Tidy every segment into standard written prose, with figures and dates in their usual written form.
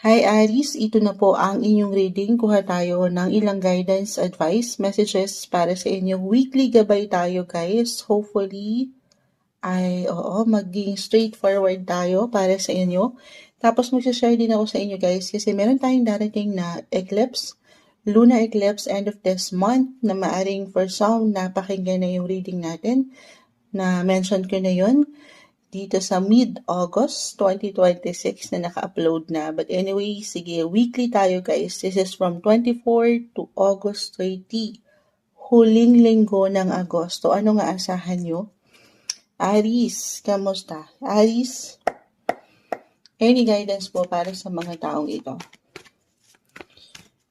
Hi Aries, ito na po ang inyong reading. Kuha tayo ng ilang guidance, advice, messages para sa inyong weekly gabay tayo guys. Hopefully ay maging straightforward tayo para sa inyo. Tapos mag-share din ako sa inyo guys kasi meron tayong darating na eclipse, lunar eclipse end of this month na maaring for some napakinggan na yung reading natin na mention ko na yun dito sa mid-August 2026 na naka-upload na. But anyway, sige, weekly tayo guys. This is from 24 to August 30. Huling linggo ng Agosto. Ano nga asahan nyo? Aries, kamusta? Aries, any guidance po para sa mga taong ito?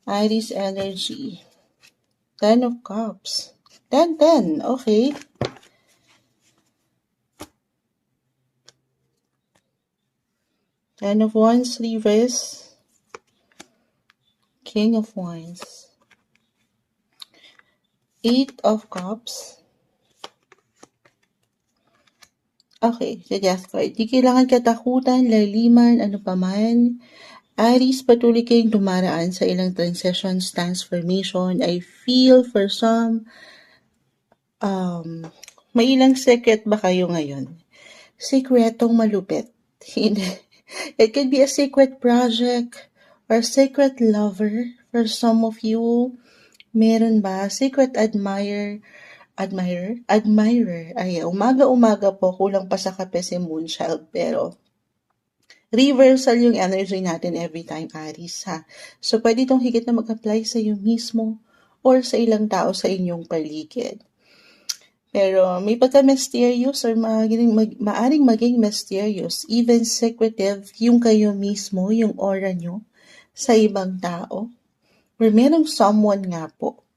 Aries energy. 10 of Cups. 10, okay. Ten of Wands, reverse. King of Wands. 8 of Cups. Okay, sa Death card. Di kailangan katakutan, laliman, ano pa man. Aries, patuloy kayong dumaraan sa ilang transitions, transformation. I feel for some, may ilang secret ba kayo ngayon? Sekretong malupit. It could be a secret project or secret lover for some of you. Meron ba? Secret admirer. Ay, umaga-umaga po, kulang pa sa kape si Moonchild. Pero, reversal yung energy natin every time, Aries, ha? So, pwede itong higit na mag-apply sa iyo mismo or sa ilang tao sa inyong paligid. Pero may pagka-mysterious or maaring maging mysterious, even secretive, yung kayo mismo, yung aura nyo sa ibang tao. Or merong someone nga po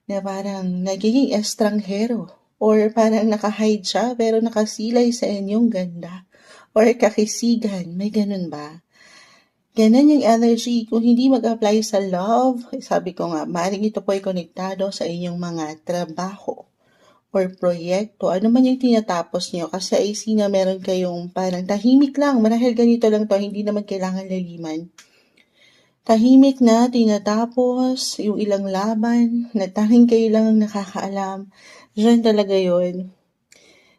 na parang nagiging estranghero or parang naka-hide siya pero nakasilay sa inyong ganda or kakisigan. May ganun ba? Ganun yung energy. Kung hindi mag-apply sa love, sabi ko nga, maaaring ito po ay konektado sa inyong mga trabaho or proyekto, ano man yung tinatapos nyo, kasi I see na meron kayong parang tahimik lang, marahil ganito lang to, hindi naman kailangan laliman. Tahimik na tinatapos yung ilang laban, na tanging kayo lang ang nakakaalam, dyan talaga yun.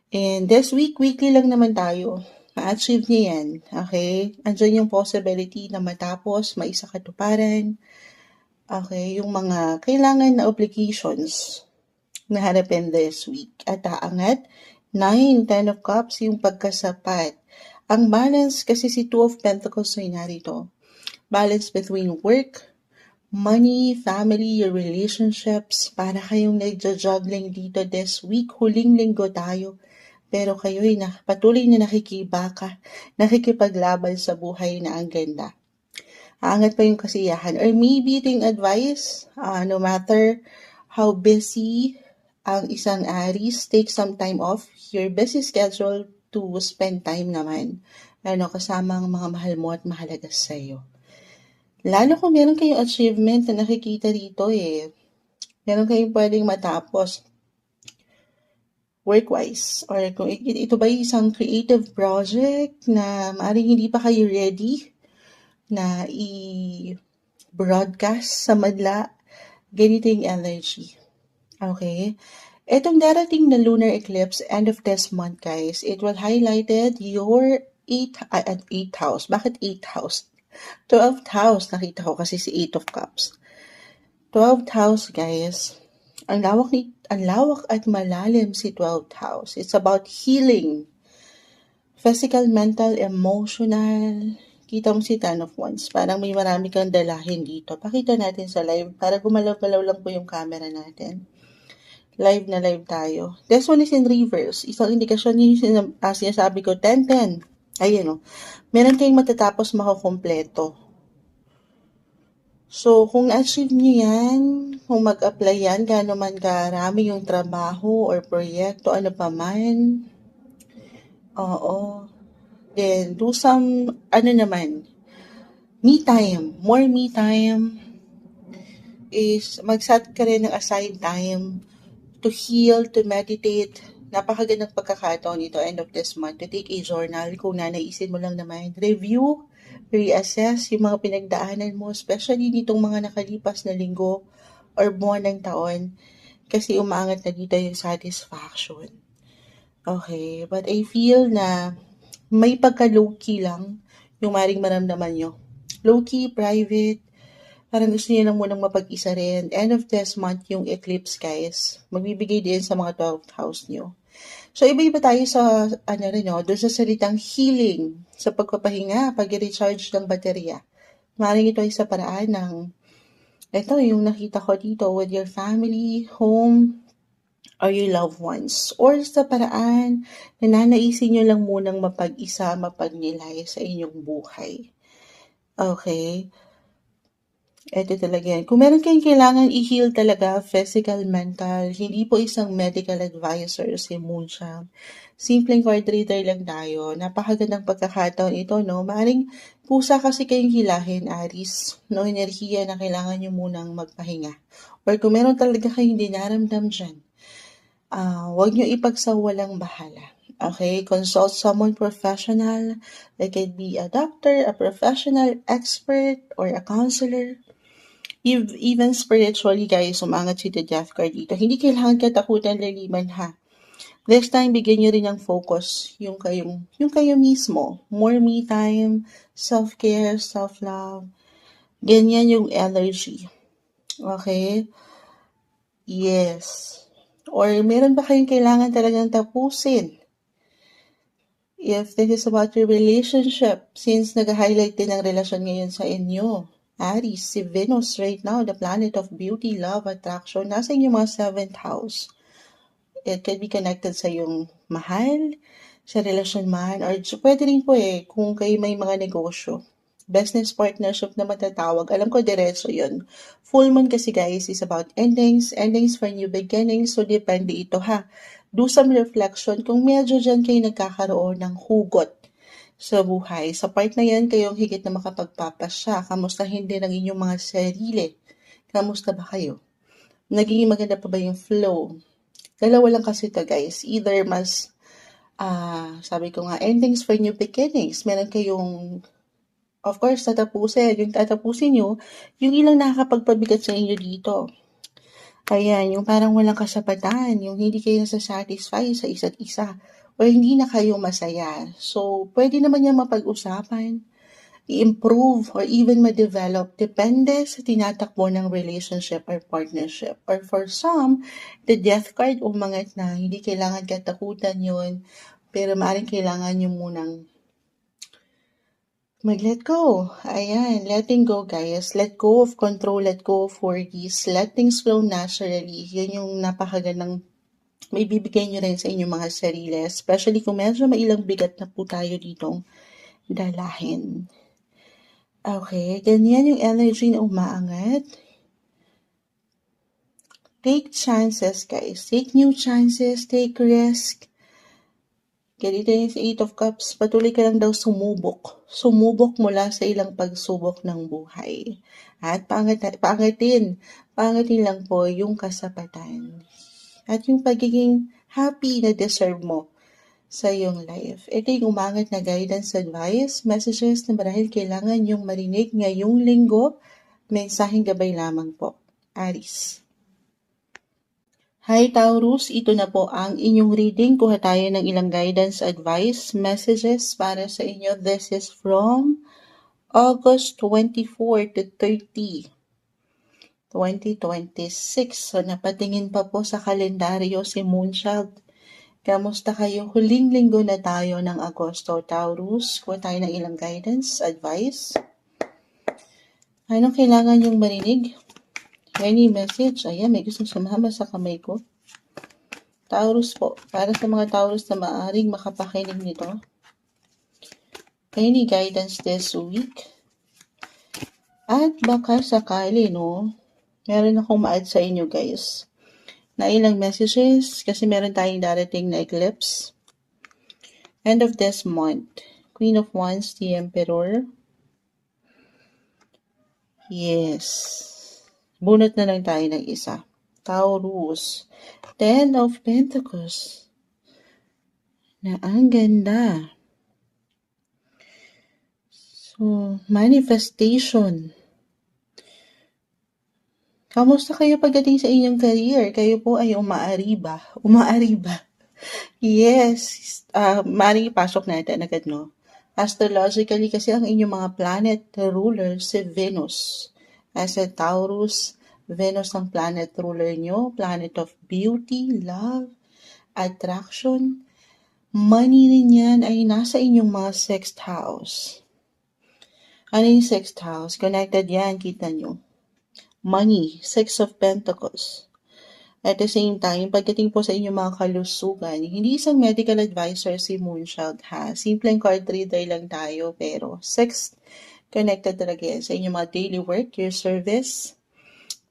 And this week, weekly lang naman tayo. Ma-achieve niya yan, okay? Andyan yung possibility na matapos, maisa katuparan, okay? Yung mga kailangan na obligations, naharapin this week. At aangat, 9, 10 of Cups, yung pagkasapat. Ang balance kasi si 2 of Pentacles ay narito. Balance between work, money, family, your relationships. Para kayong nagja-juggling dito this week. Huling linggo tayo. Pero kayo'y patuloy na nakikibaka, nakikipaglaban sa buhay na ang ganda. Aangat pa yung kasiyahan. Or maybe ito yung advice, no matter how busy ang isang Aries, take some time off your busy schedule to spend time naman. Kasama ang mga mahal mo at mahalaga sa iyo. Lalo kung meron kayong achievement na nakikita rito meron kayong pwedeng matapos work-wise. Or kung ito ba isang creative project na maaaring hindi pa kayo ready na i-broadcast sa madla, ganito yung energy. Okay? Etong darating na lunar eclipse, end of this month, guys, it will highlighted your 8th house. Bakit 8th house? 12th house, nakita ko kasi si 8 of Cups. 12th house, guys, ang lawak at malalim si 12th house. It's about healing. Physical, mental, emotional. Kita mo si 10 of Wands. Parang may marami kang dalahin dito. Pakita natin sa live para gumalaw-galaw lang po yung camera natin. Live na live tayo. This one is in reverse. Isang indikasyon yung sinasabi ko, 10-10. Ayan meron kayong matatapos makukompleto. So, kung na-achieve nyo yan, kung mag-apply yan, gaano man karami yung trabaho or proyekto, ano pa man. Then, do some, me time. More me time is mag-set ka rin ng aside time to heal, to meditate. Napakagandang pagkakataon ito, end of this month, to take a journal kung nanaisin mo lang naman. Review reassess yung mga pinagdaanan mo, especially nitong mga nakalipas na linggo or buwan ng taon, kasi umaangat na dito yung satisfaction. Okay, but I feel na may pagka-low-key lang yung maring maramdaman nyo. Low-key, private, parang gusto niyo lang munang mapag-isa rin. End of this month yung eclipse, guys. Magbibigay din sa mga 12th house nyo. So, iba-iba tayo sa, doon sa salitang healing, sa pagpapahinga, pag-recharge ng baterya. Maring ito ay sa paraan ng, ito yung nakita ko dito, with your family, home, or your loved ones. Or sa paraan na nanaisin nyo lang munang mapag-isa, mapagnilay sa inyong buhay. Okay? Ito talaga yan. Kung meron kayong kailangan i-heal talaga, physical, mental, hindi po isang medical advisor si Moonsham. Simpleng card reader lang tayo. Napakagandang pagkakataon ito, no? Maaring pusa kasi kayong hilahin, Aris. No, enerhiya na kailangan nyo munang magpahinga. Or kung meron talaga kayong dinaramdam dyan, huwag nyo ipagsawalang bahala. Okay? Consult someone professional. They could be a doctor, a professional expert, or a counselor. Even spiritually, guys, umangat si The Death card dito. Hindi kailangan katakutan laliman, ha? This time, bigyan nyo rin ng focus yung kayo mismo. More me time, self-care, self-love. Ganyan yung energy. Okay? Yes. Or meron ba kayong kailangan talagang tapusin? If this is about your relationship, since nag-highlight din ang relasyon ngayon sa inyo, Aries, si Venus right now, the planet of beauty, love, attraction, nasa inyong mga 7th house. It can be connected sa yung mahal, sa relasyon man, or pwede rin po kung kayo may mga negosyo. Business partnership na matatawag. Alam ko, diretso yun. Full moon kasi, guys, is about endings for new beginnings. So, depende ito, ha. Do some reflection kung medyo dyan kayo nagkakaroon ng hugot sa buhay. Sa part na yan, kayong higit na makapagpapasya. Kamustahin din ang inyong mga sarili. Kamusta ba kayo? Naging maganda pa ba yung flow? Dalawa lang kasi ito, guys. Either mas, sabi ko nga, endings for new beginnings. Meron kayong, of course, tatapusin. Yung tatapusin nyo, yung ilang nakakapagpabigat sa inyo dito. Ayan, yung parang walang kasapatan, yung hindi kayo nasa-satisfy sa isa't isa, o hindi na kayo masaya. So, pwede naman yung mapag-usapan, i-improve, or even ma-develop, depende sa tinatakbo ng relationship or partnership. Or for some, the death card, umangat na, hindi kailangan katakutan yun, pero maaaring kailangan nyo munang mag-let go. Ayan, letting go, guys. Let go of control, let go of worries, let things flow naturally. Yan yung napakagandang may bibigay nyo rin sa inyong mga sarili. Especially kung medyo mailang bigat na po tayo ditong dalahin. Okay, ganyan yung energy na umaangat. Take chances, guys. Take new chances, take risk. Ganito yung sa 8 of Cups, patuloy ka lang daw sumubok. Sumubok mula sa ilang pagsubok ng buhay. At paangatin lang po yung kasapatan. At yung pagiging happy na deserve mo sa iyong life. Ito yung umangat na guidance, advice, messages na marahil kailangan yung marinig ngayong linggo. Mensaheng gabay lamang po. Aries. Hi Taurus, ito na po ang inyong reading. Kuha tayo ng ilang guidance, advice, messages para sa inyo. This is from August 24 to 30, 2026. So napatingin pa po sa kalendaryo si Moonchild. Kamusta kayo? Huling linggo na tayo ng Agosto, Taurus. Kuha tayo ng ilang guidance, advice. Anong kailangan yung marinig? Any message? Ayan, may gustong sumama sa kamay ko. Taurus po. Para sa mga Taurus na maaaring makapakinig nito. Any guidance this week? At baka sakali, no? Meron akong ma-add sa inyo, guys. Na ilang messages kasi meron tayong darating na eclipse. End of this month. Queen of Wands, the Emperor. Yes. Bunot na lang tayo ng isa. Taurus. 10 of Pentacles. Na ang ganda. So, manifestation. Kamusta kayo pagdating sa inyong career? Kayo po ay umaariba. Umaariba. Yes. Maaaring ipasok natin agad, no? Astrologically kasi ang inyong mga planet ruler si Venus. As a Taurus, Venus ang planet ruler nyo, planet of beauty, love, attraction. Money rin yan ay nasa inyong mga sixth house. Ano yung sixth house? Connected yan, kita nyo. Money, Six of Pentacles. At the same time, pagdating po sa inyong mga kalusugan, hindi isang medical advisor si Moonchild ha. Simpleng card reader lang tayo, pero sixth, connected talaga yan sa inyong mga daily work, your service,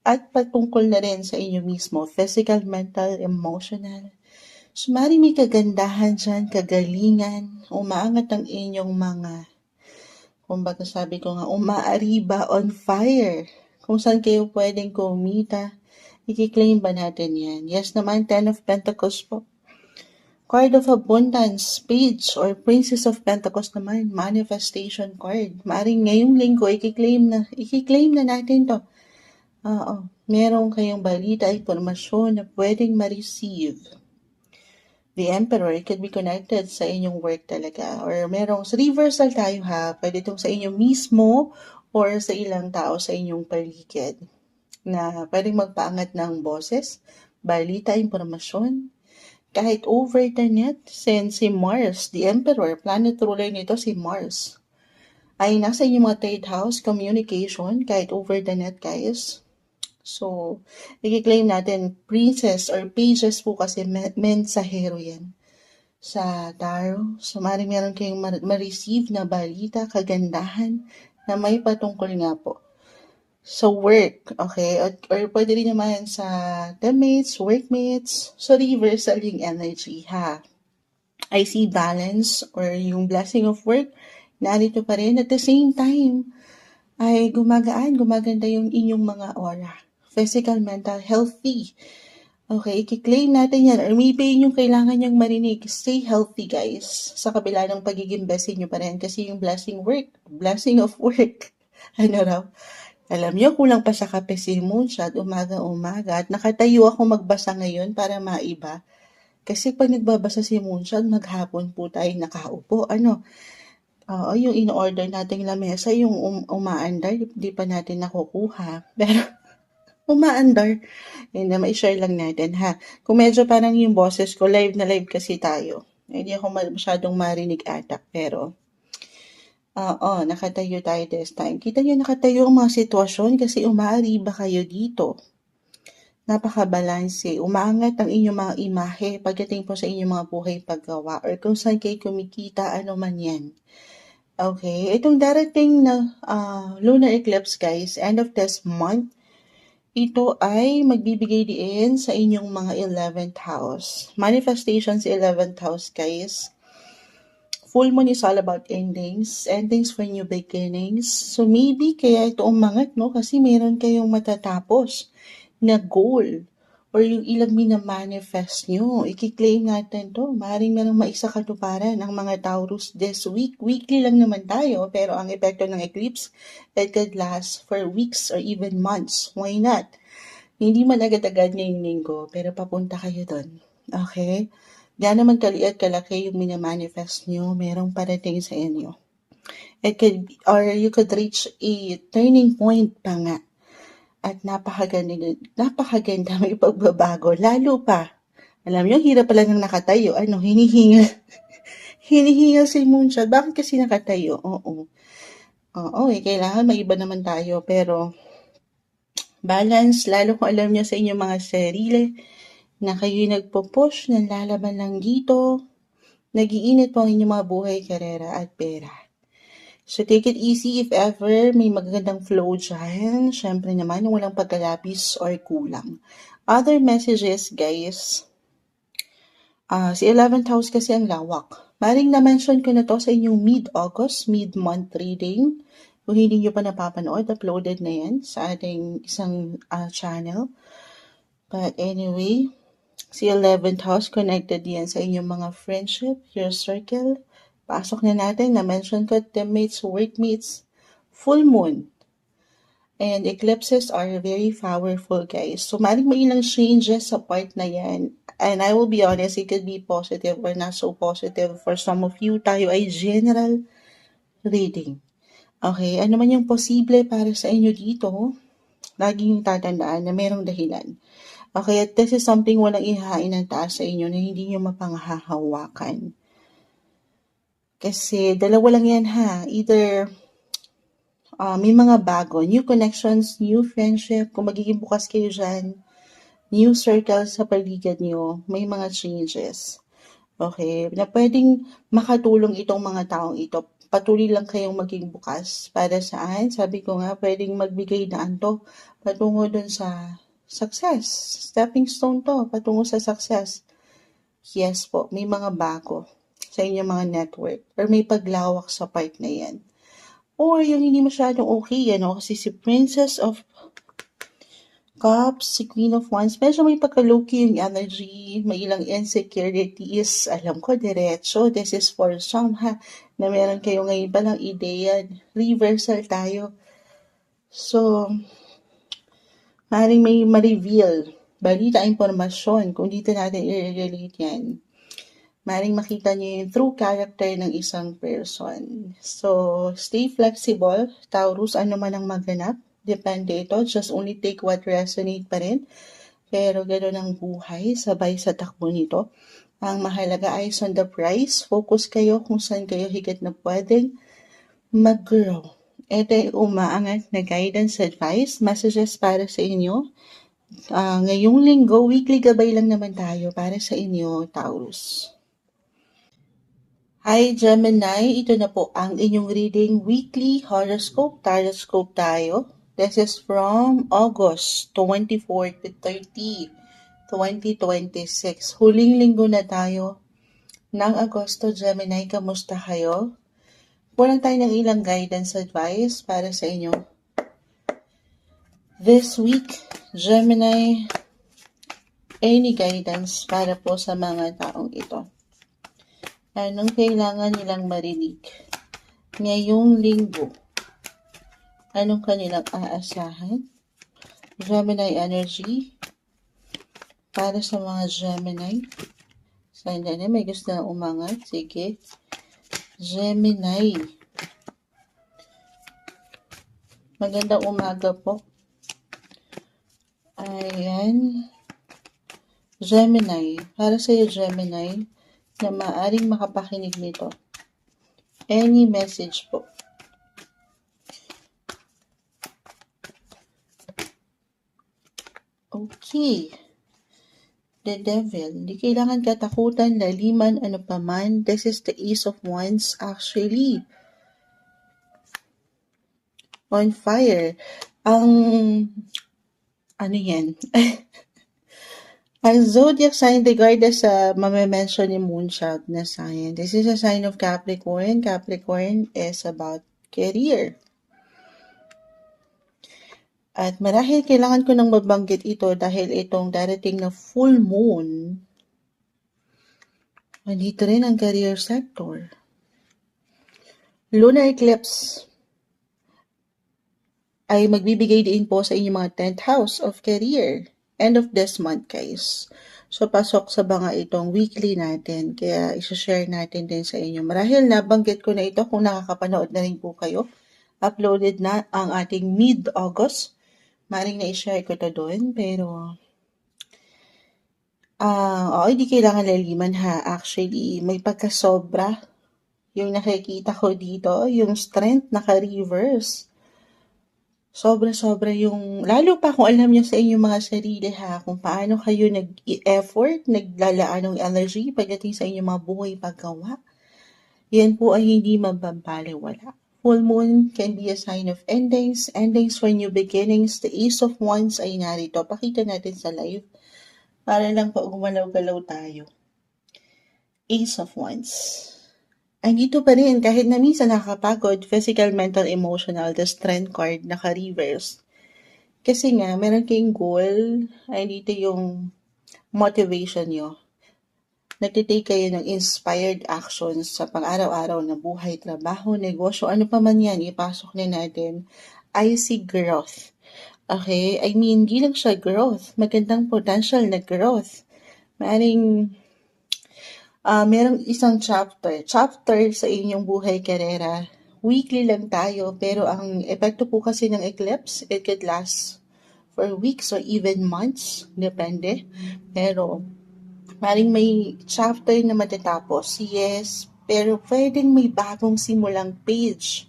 at patungkol na rin sa inyo mismo, physical, mental, emotional. So, may kagandahan dyan, kagalingan, umaangat ang inyong mga, kumbaga sabi ko nga, umaariba on fire. Kung saan kayo pwedeng kumita, i-claim ba natin yan? Yes naman, Ten of Pentacles po. Card of Abundance, Page or Princess of Pentacles naman, manifestation card. Maaring ngayong linggo, i-claim na natin to. Oo, meron kayong balita, informasyon na pwedeng ma-receive. The Emperor, it could be connected sa inyong work talaga. Or merong, sa reversal tayo ha, pwede itong sa inyo mismo or sa ilang tao sa inyong paligid na pwedeng magpaangat ng boses, balita, impormasyon, kahit over the net, since si Mars, the Emperor, planet ruler nito si Mars, ay nasa inyong mga third house, communication, kahit over the net guys. So, i-claim natin princess or pages po kasi mensahero yan sa tarot. So, maaaring meron kayong ma-receive na balita, kagandahan na may patungkol nga po sa work, okay? Or pwede rin naman sa teammates, workmates. So, reversal yung energy, ha? I see balance or yung blessing of work, narito pa rin. At the same time, ay gumaganda yung inyong mga aura. Physical, mental, healthy. Okay, i-claim natin yan. Or maybe yung kailangan niyang marinig. Stay healthy, guys. Sa kabila ng pagiging blessing nyo pa rin. Kasi yung blessing of work. Ano raw? Alam niyo, kulang pa sa kape si Moonshot, umaga-umaga. At nakatayo ako magbasa ngayon para maiba. Kasi pag nagbabasa si Moonshot, maghapon po tayo nakaupo. Oo, yung in-order nating lamesa, yung umaandar, di pa natin nakukuha. Pero, umaandar. Hindi, ma-share lang natin, ha? Kung medyo parang yung boses ko, live na live kasi tayo. Hindi ako masyadong marinig ata, pero, oo, nakatayo tayo this time. Kita niyo nakatayo ang mga sitwasyon kasi umaariba kayo dito. Napakabalanse. Umaangat ang inyong mga imahe pagdating po sa inyong mga buhay paggawa or kung saan kayo kumikita, ano man yan. Okay, itong darating na lunar eclipse guys, end of this month, ito ay magbibigay din sa inyong mga 11th house. Manifestation sa 11th house guys. Full moon is all about endings for new beginnings. So maybe kaya ito umangat, no? Kasi meron kayong matatapos na goal or yung ilang minamanifest nyo. I-claim natin to. Maaaring merong maisa katuparan ang mga Taurus this week. Weekly lang naman tayo, pero ang epekto ng eclipse, it could last for weeks or even months. Why not? Hindi man agad-agad ngayong linggo, pero papunta kayo doon. Okay? Diyan naman kaliit kalaki yung minamanifest nyo, merong parating sa inyo. It could be, or you could reach a turning point pa nga. At napakaganda may pagbabago. Lalo pa, alam niyo, hirap pala ng nakatayo. Hinihingal. Hinihingal si Moonshot. Bakit kasi nakatayo? Oo, kailangan maiba naman tayo. Pero, balance, lalo kung alam niyo sa inyong mga sarili, na kayo'y nagpo-push, nalalaban lang dito, nag-iinit po ang inyong mga buhay, karera at pera. So, take it easy if ever may magagandang flow dyan. Siyempre naman, yung walang pagkalapis or kulang. Other messages, guys. Si 11th house kasi ang lawak. Maring na-mention ko na to sa inyong mid-August, mid-month reading. Kung hindi nyo pa napapanood, uploaded na yan sa ating isang channel. But anyway, si 11th house connected yan sa inyong mga friendship, your circle, Pasok na natin, na-mention ko, teammates, workmates, full moon, and eclipses are very powerful, guys. So, maring may ilang changes sa part na yan. And I will be honest, it could be positive or not so positive. For some of you, tayo ay general reading. Okay, ano man yung posible para sa inyo dito, laging tatandaan na merong dahilan. Okay, at this is something walang ihain ng taas sa inyo na hindi nyo mapanghahawakan. Kasi dalawa lang yan ha. Either may mga bago, new connections, new friendship, kung magiging bukas kayo dyan, new circles sa paligid nyo, may mga changes. Okay, na pwedeng makatulong itong mga taong ito. Patuloy lang kayong maging bukas. Para saan? Sabi ko nga, pwedeng magbigay daan to patungo dun sa success. Stepping stone to, patungo sa success. Yes po, may mga bago sa inyong mga network or may paglawak sa part na yan. Or yung hindi masyadong okay, kasi si Princess of Cups, si Queen of Wands, medyo may pagka-low-key yung energy, may ilang insecurities. Alam ko, diretso, this is for some ha, na meron kayo ngayon palang ideya, reversal tayo. So, maaaring may ma-reveal, balita, impormasyon, kung dito natin i-relate yan. Maring makita niyo yung true character ng isang person. So, stay flexible. Taurus, ano man ang maganap. Depende ito. Just only take what resonate pa rin. Pero gano'n ang buhay, sabay sa takbo nito. Ang mahalaga ay on the prize. Focus kayo kung saan kayo higit na pwedeng mag-grow. Ito ay umaangat na guidance advice, messages para sa inyo. Ngayong linggo, weekly gabay lang naman tayo para sa inyo, Taurus. Hi Gemini, ito na po ang inyong reading weekly horoscope, taroscope tayo. This is from August 24 to 30, 2026. Huling linggo na tayo ng Agosto. Gemini, kamusta kayo? Kulang tayo ng ilang guidance advice para sa inyo. This week, Gemini, any guidance para po sa mga taong ito? Anong kailangan nilang marinig ngayong linggo? Anong kanilang aasahan? Gemini energy para sa mga Gemini. Sana na may gusto na umangat. Sige. Gemini. Magandang umaga po. Ayan. Gemini. Para sa iyo, Gemini, na maaaring makapakinig nito. Any message po. Okay. The Devil. Hindi kailangan katakutan, laliman, ano paman. This is the Ace of Wands actually. On fire. Ano yan? Ang zodiac sign regardless sa mame-mention ni Moonchild na sign. This is a sign of Capricorn. Capricorn is about career. At marahil kailangan ko nang mabanggit ito dahil itong darating na full moon, nandito rin ang career sector. Lunar eclipse ay magbibigay din po sa inyong mga 10th house of career. End of this month, guys. So, pasok sa mga itong weekly natin. Kaya, isa-share natin din sa inyo. Marahil nabanggit ko na ito kung nakakapanood na rin po kayo. Uploaded na ang ating mid-August. Maring na-share ko to doon. Pero, hindi kailangan laliman ha. Actually, may pagkasobra. Yung nakikita ko dito, yung strength naka-reverse. Sobra-sobra yung, lalo pa kung alam niyo sa inyong mga sarili ha, kung paano kayo nag-effort, naglalaan ng energy pagdating sa inyong mga buhay paggawa. Yan po ay hindi mababaliwala. Full moon can be a sign of endings for new beginnings. The Ace of Wands ay narito. Pakita natin sa live para lang po gumalaw-galaw tayo. Ace of Wands. Andito pa rin, kahit na minsan nakakapagod, physical, mental, emotional, the strength card, naka-reverse. Kasi nga, meron kayong goal, ay dito yung motivation nyo. nagtitake kayo ng inspired actions sa pang-araw-araw na buhay, trabaho, negosyo, ano pa man yan, ipasok na natin. I see growth. Okay? I mean, di lang siya growth. Magandang potential na growth. Maring merong isang chapter sa inyong buhay karera. Weekly lang tayo, pero ang epekto po kasi ng eclipse, it could last for weeks or even months, depende. Pero maring may chapter na matatapos, yes, pero pwedeng may bagong simulang page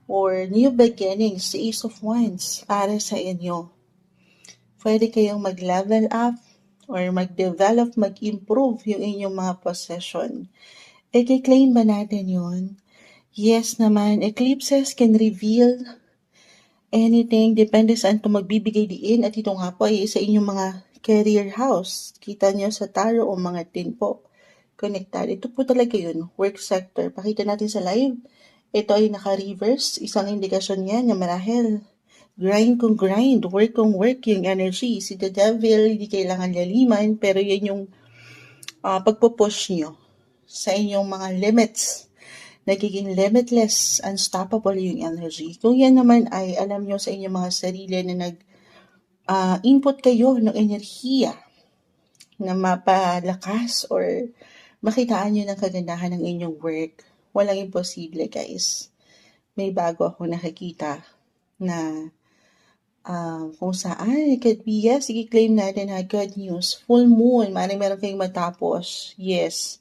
or new beginnings, Ace of Wands para sa inyo. Pwede kayong mag-level up or mag-develop, mag-improve yung inyong mga possession. I-claim ba natin yun? Yes naman, eclipses can reveal anything, depende saan ito magbibigay diin, at ito nga po ay sa inyong mga career house. Kita nyo sa tarot o mga tin po, konektado. Ito po talaga yun, work sector. Pakita natin sa live, ito ay naka-reverse, isang indikasyon yan na marahil grind kung grind, work kung work yung energy. Si the devil, hindi kailangan laliman, pero yan yung pagpupush nyo sa inyong mga limits. Nagiging limitless, unstoppable yung energy. Kung yan naman ay alam nyo sa inyong mga sarili na nag-input kayo ng enerhiya na mapalakas or makitaan nyo ng kagandahan ng inyong work, walang imposible, guys. May bago ako nakikita na kung saan, it could be, yes, i-claim natin na good news. Full moon, meron kayong matapos, yes.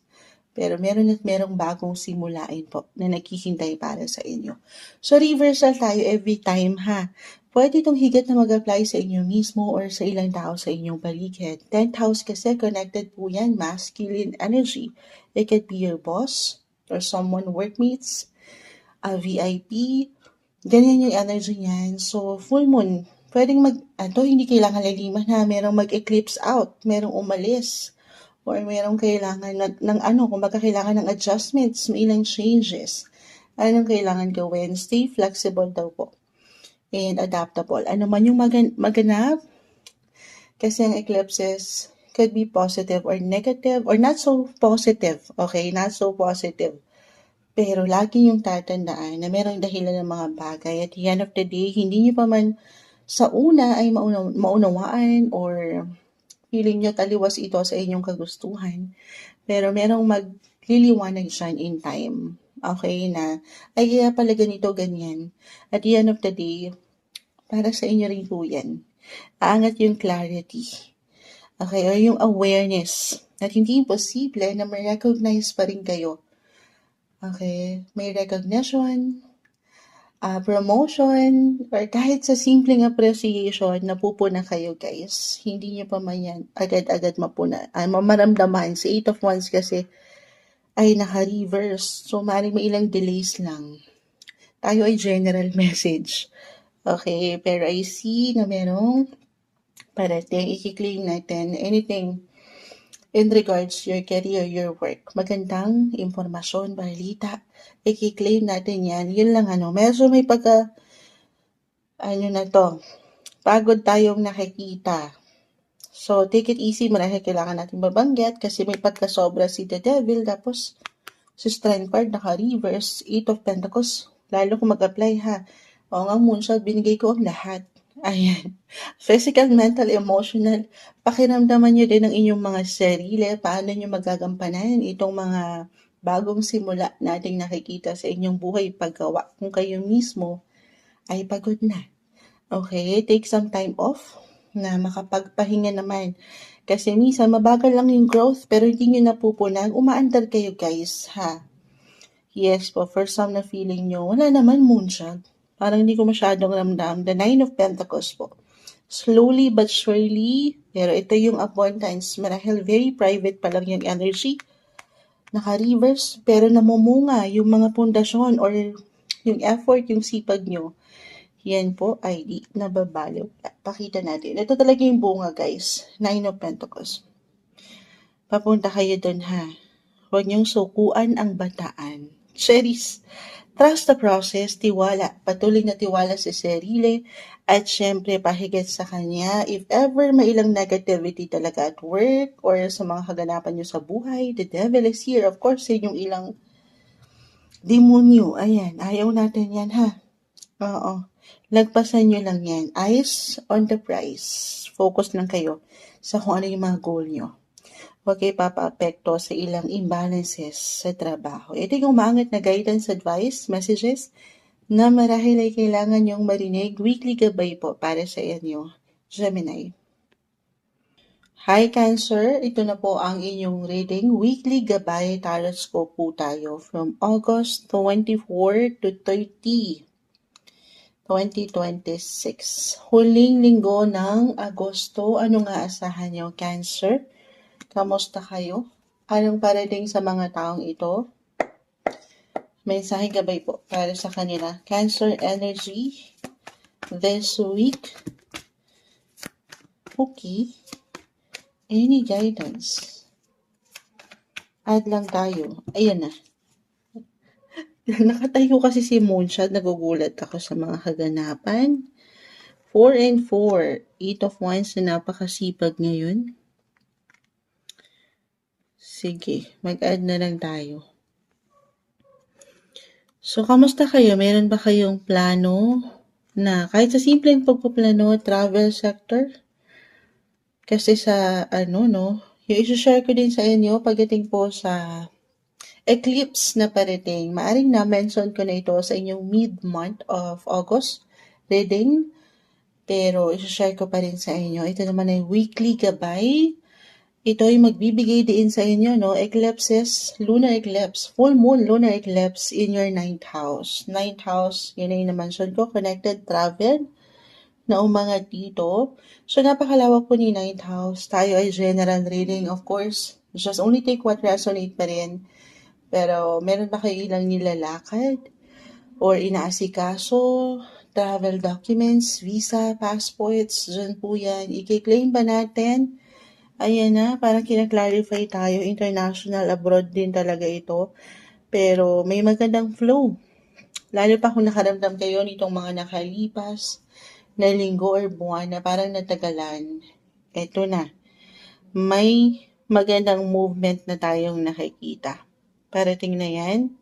Pero meron at merong bagong simulain po na naghihintay para sa inyo. So, reversal tayo every time, ha. Pwede itong higit na mag-apply sa inyo mismo or sa ilang tao sa inyong paligid. 10th house kasi connected po yan, masculine energy. It could be your boss or someone workmates, a VIP. Ganyan yung energy niyan. So, full moon, pwedeng hindi kailangan laliman, ha. Merong mag-eclipse out, merong umalis, or merong kailangan kumbaga kailangan ng adjustments, may ilang changes. Anong kailangan gawin? Stay flexible daw po. And adaptable. Ano man yung maganap, kasi ang eclipses could be positive or negative or not so positive. Okay? Not so positive. Pero lagi yung tatandaan na merong dahilan ng mga bagay. At the end of the day, hindi nyo pa man sa una ay maunawaan or feeling nyo taliwas ito sa inyong kagustuhan. Pero merong magliliwanag dyan in time. Okay, na ay kaya pala ganito, ganyan. At the end of the day, para sa inyo rin po yan. Aangat yung clarity. Okay, or yung awareness. At hindi imposible na ma-recognize pa rin kayo. Okay, may recognition, promotion, or kahit sa simpleng appreciation, napupuna kayo, guys. Hindi nyo pa man yan agad-agad maramdaman. Sa 8 of Wands kasi ay naka-reverse. So, maaaring may ilang delays lang. Tayo ay general message. Okay, pero I see na merong parating, i-claim natin anything in regards to your career, your work. Magandang impormasyon, balita, i-claim natin yan. Yun lang medyo may pagod tayong nakikita. So, take it easy, marahil kailangan natin mabanggit kasi may pagkasobra si the devil, tapos si strength card naka-reverse, 8 of Pentacles, lalo kung mag-apply, ha. O nga, moonshot, binigay ko ang lahat. Ayan. Physical, mental, emotional, pakiramdaman nyo din ang inyong mga sarili, paano nyo magagampanan itong mga bagong simula nating nakikita sa inyong buhay paggawa. Kung kayo mismo ay pagod na. Okay, take some time off na makapagpahinga naman. Kasi minsan mabagal lang yung growth pero hindi nyo napupunan. Umaandar kayo, guys, ha. Yes po, for some na feeling nyo, wala naman moonshot. Parang hindi ko masyadong ramdam. The 9 of Pentacles po. Slowly but surely, pero ito yung abundance. Marahil very private pa lang yung energy. Naka-reverse, pero namumunga yung mga pundasyon or yung effort, yung sipag nyo. Yan po ay di nababaliw. Pakita natin. Ito talaga yung bunga, guys. 9 of Pentacles. Papunta kayo dun, ha. Huwag niyong sukuan ang bataan. Cherries. Trust the process, tiwala. Patuloy na tiwala sa sarili At syempre, pahigit sa kanya, if ever may ilang negativity talaga at work or sa mga kaganapan nyo sa buhay, the devil is here. Of course, yun yung ilang demonyo. Ayan, ayaw natin yan ha. Oo. Lagpasan nyo lang yan. Eyes on the prize. Focus lang kayo sa kung ano yung mga goal nyo. Huwag kayo papaapekto sa ilang imbalances sa trabaho. Ito yung umangat na guidance, advice, messages na marahil ay kailangan nyong marinig. Weekly gabay po para sa inyo, Gemini. Hi Cancer, ito na po ang inyong reading. Weekly gabay tarot po tayo from August 24 to 30. 2026. Huling linggo ng Agosto. Ano nga asahan nyo, Cancer? Kamusta kayo? Anong parating sa mga taong ito? Mensahe gabay po para sa kanila. Cancer energy this week. Okay. Any guidance? Add lang tayo. Ayan na. Nakatayo kasi si Moonshot. Nagugulat ako sa mga kaganapan. 4 and 4. 8 of Wands na napakasipag ngayon. Sige, mag-add na lang tayo. So, kamusta kayo? Meron ba kayong plano na kahit sa simpleng pagpaplano, travel sector? Kasi sa yung isi-share ko din sa inyo pagdating po sa eclipse na parating. Maaring na-mention ko na ito sa inyong mid-month of August reading. Pero isi-share ko pa rin sa inyo. Ito naman ay weekly gabay. Ito ay magbibigay din sa inyo, eclipses, lunar eclipse, full moon lunar eclipse in your 9th house. 9th house, yun ay na-mention ko, connected travel, na umangat dito. So, napakalawak po ni 9th house. Tayo ay general reading, of course. Just only take what resonate pa rin. Pero, meron ba kayo ilang nilalakad? Or inaasikaso? Travel documents, visa, passports, dyan po yan. I-claim ba natin? Ayan na, parang kina-clarify tayo. International, abroad din talaga ito. Pero may magandang flow. Lalo pa kung nakaramdam kayo nitong mga nakalipas na linggo or buwan na parang natagalan. Eto na. May magandang movement na tayong nakikita. Parating na yan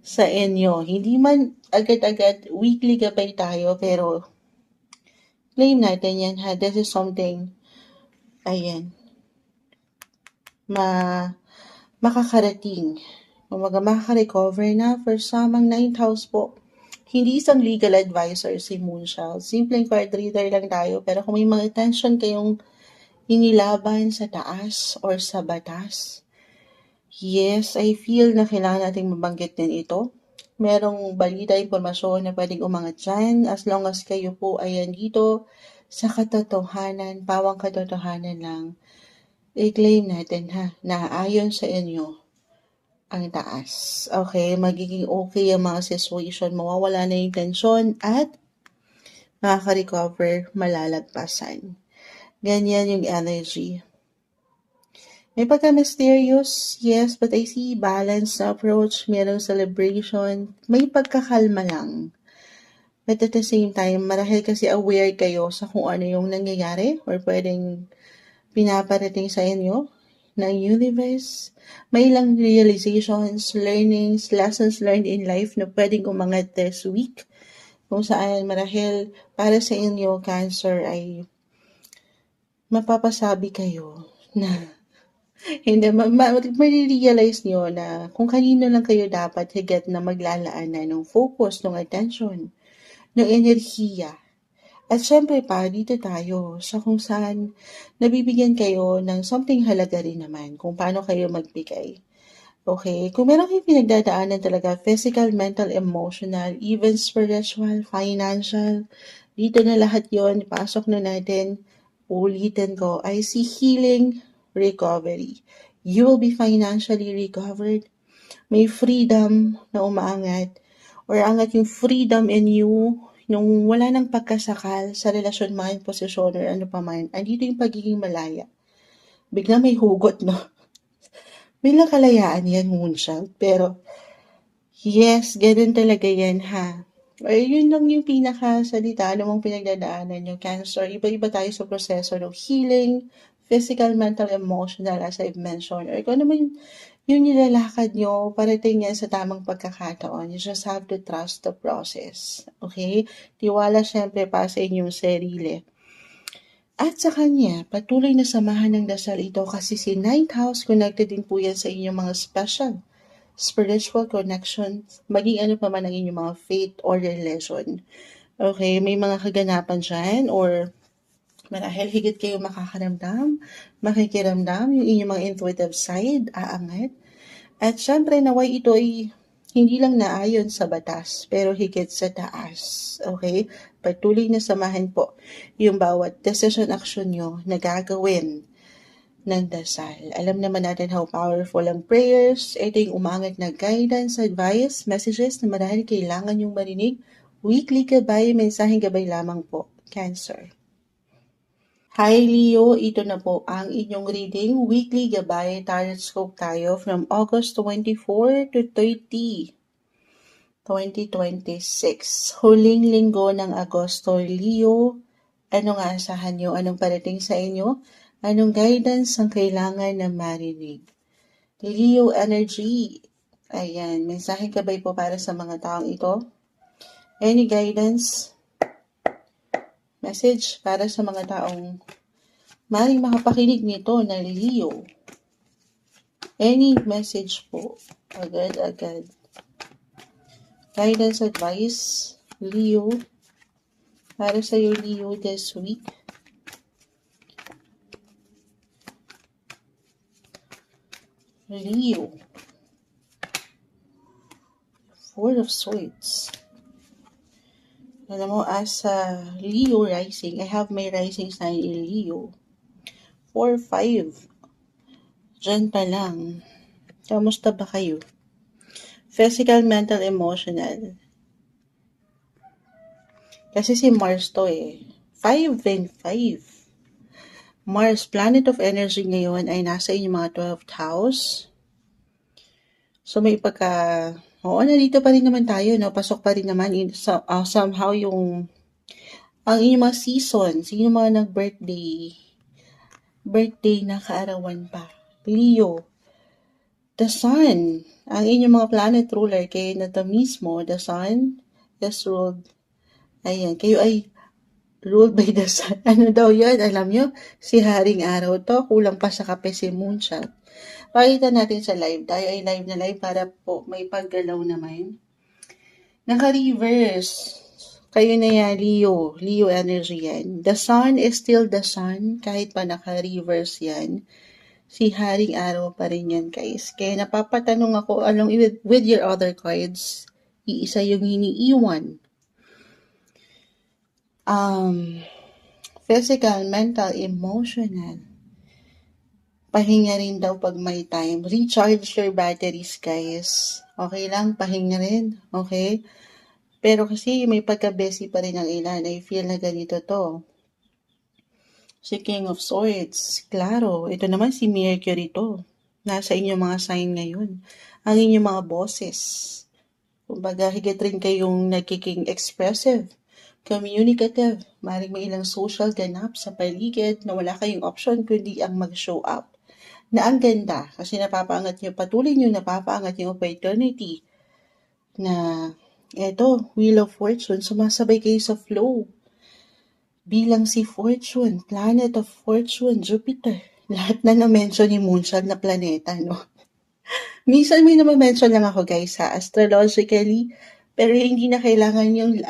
sa inyo. Hindi man agad-agad weekly gabay tayo, pero claim natin yan ha. This is something, ayan, makakarating. Makaka-recover na for samang 9th house po. Hindi isang legal advisor si Moonchild. Simpleng card reader lang tayo. Pero kung may mga tension kayong inilaban sa taas or sa batas, yes, I feel na kailangan nating mabanggit din ito. Merong balita, impormasyon na pwedeng umangat dyan as long as kayo po ay dito sa katotohanan, pawang katotohanan lang. I-claim natin na ayon sa inyo ang taas. Okay, magiging okay ang mga situation, mawawala na yung tension at makaka-recover, malalagpasan. Ganyan yung energy. May pagka-mysterious, yes, but I see balanced approach, merong celebration, may pagkakalma lang. But at the same time, marahil kasi aware kayo sa kung ano yung nangyayari or pwedeng pinaparating sa inyo ng universe. May ilang realizations, learnings, lessons learned in life na pwedeng umangat this week. Kung saan marahil para sa inyo, Cancer, ay mapapasabi kayo na hindi, ma-realize nyo na kung kanino lang kayo dapat higit na maglalaan na ng focus, ng attention, ng enerhiya. At syempre pa, dito tayo sa kung saan nabibigyan kayo ng something halaga rin naman kung paano kayo magbigay. Okay? Kung meron kayong pinagdadaanan talaga, physical, mental, emotional, even spiritual, financial, dito na lahat yon pasok na natin. Ulitin ko, I see healing, recovery. You will be financially recovered. May freedom na umaangat or angat yung freedom in you nung wala nang pagkasakal sa relasyon man, posisyon, or ano pa man. Andito yung pagiging malaya. Bigla may hugot, no? Bilang kalayaan yan, Moonchild. Pero, yes, ganun talaga yan, ha? Ay, yun lang yung pinakasalita, ano mong pinagdadaanan yung Cancer. Iba-iba tayo sa proseso ng healing, physical, mental, emotional, as I've mentioned. Or kung ano man yung nilalakad nyo, parating yan sa tamang pagkakataon. You just have to trust the process. Okay? Tiwala syempre pa sa inyong sarili. At sa kanya, patuloy na samahan ng dasal ito kasi si Ninth House connected din po yan sa inyong mga special spiritual connections, maging ano pa man ang inyong mga faith or religion. Okay, may mga kaganapan dyan or marahil higit kayo makakaramdam, makikiramdam, yung inyong mga intuitive side, aangat. At syempre naway ito ay hindi lang naayon sa batas, pero higit sa taas. Okay? Patuloy na samahan po yung bawat decision action nyo na gagawin ng dasal. Alam naman natin how powerful ang prayers. Ito yung umangat na guidance, advice, messages na marahil kailangan yung marinig. Weekly gabay, mensaheng gabay lamang po. Cancer. Hi Leo, ito na po ang inyong reading. Weekly gabay, tarot scope tayo from August 24 to 30, 2026. Huling linggo ng Agosto, Leo. Anong aasahan nyo? Anong parating sa inyo? Anong guidance ang kailangan na marinig? Leo energy. Ayan, mensaheng gabay po para sa mga taong ito. Any guidance? Message para sa mga taong maring makapakinig nito na Leo. Any message po. Agad-agad. Guidance, advice, Leo. Para sa iyo, Leo, this week. Leo. Four of Swords. Alam mo, as a Leo rising, I have my rising sign in Leo. 4-5. Diyan pa lang. Kamusta ba kayo? Physical, mental, emotional. Kasi si Mars to eh. 5 and 5. Mars, planet of energy ngayon, ay nasa inyong mga 12th house. So may nandito pa rin naman tayo, no? Pasok pa rin naman somehow yung ang inyong mga seasons, inyong mga birthday na kaarawan pa. Leo, the Sun, ang inyong mga planet ruler, kayo na to mismo, the Sun is ruled, ayan, kayo ay ruled by the Sun. Ano daw yan? Alam nyo, si Haring Araw to, kulang pa sa kape si Moonshot. Pakita natin sa live. Tayo ay live na live para po may paggalaw naman. Naka-reverse. Kayo na yan, Leo. Leo energy yan. The Sun is still the Sun. Kahit pa naka-reverse yan. Si Haring Araw pa rin yan, guys. Kaya napapatanong ako, along with your other cards, iisa yung hiniiwan. Physical, mental, emotional. Pahinga rin daw pag may time. Recharge your batteries, guys. Okay lang, pahinga rin. Okay? Pero kasi may pagka-busy pa rin ang ilan. I feel na ganito to. Si King of Swords. Klaro, ito naman si Mercury to. Nasa inyong mga sign ngayon. Ang inyong mga bosses. Kumbaga, higit rin kayong nagiging expressive, communicative. Maring may ilang social ganap sa paligid na wala kayong option kundi ang mag-show up. Na ang ganda kasi patuloy nyo napapaangat yung opportunity na eto, Wheel of Fortune, sumasabay kayo sa flow. Bilang si Fortune, Planet of Fortune, Jupiter, lahat na na-mention ni Moonshot na planeta, no? Minsan may na-mention lang ako guys astrologically, pero hindi na kailangan yung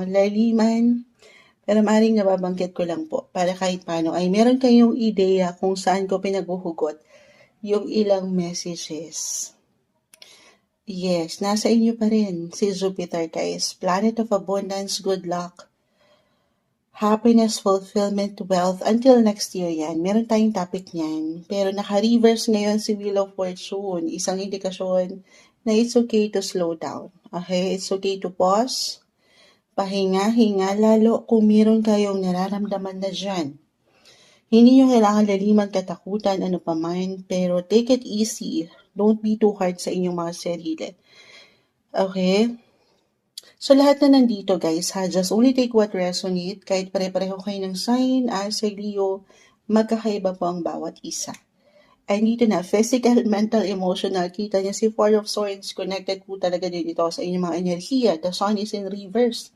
laliman. Pero maaaring nababanggit ko lang po para kahit paano ay meron kayong ideya kung saan ko pinaghuhugot yung ilang messages. Yes, nasa inyo pa rin si Jupiter, guys. Planet of abundance, good luck, happiness, fulfillment, wealth. Until next year yan. Meron tayong topic niyan. Pero naka-reverse ngayon si Wheel of Fortune. Isang indikasyon na it's okay to slow down. Okay? It's okay to pause. Pahinga-hinga, lalo kung meron kayong nararamdaman na dyan. Hindi nyo kailangan laliman, katakutan, ano pa man, pero take it easy. Don't be too hard sa inyong mga sarili. Okay? So, lahat na nandito guys ha, just only take what resonate. Kahit pare-pareho kayo ng sign, Aries, Leo, magkakaiba po ang bawat isa. Ay dito na, physical, mental, emotional. Kita niya si Four of Swords, connected po talaga din ito sa inyong mga enerhiya. The Sun is in reverse.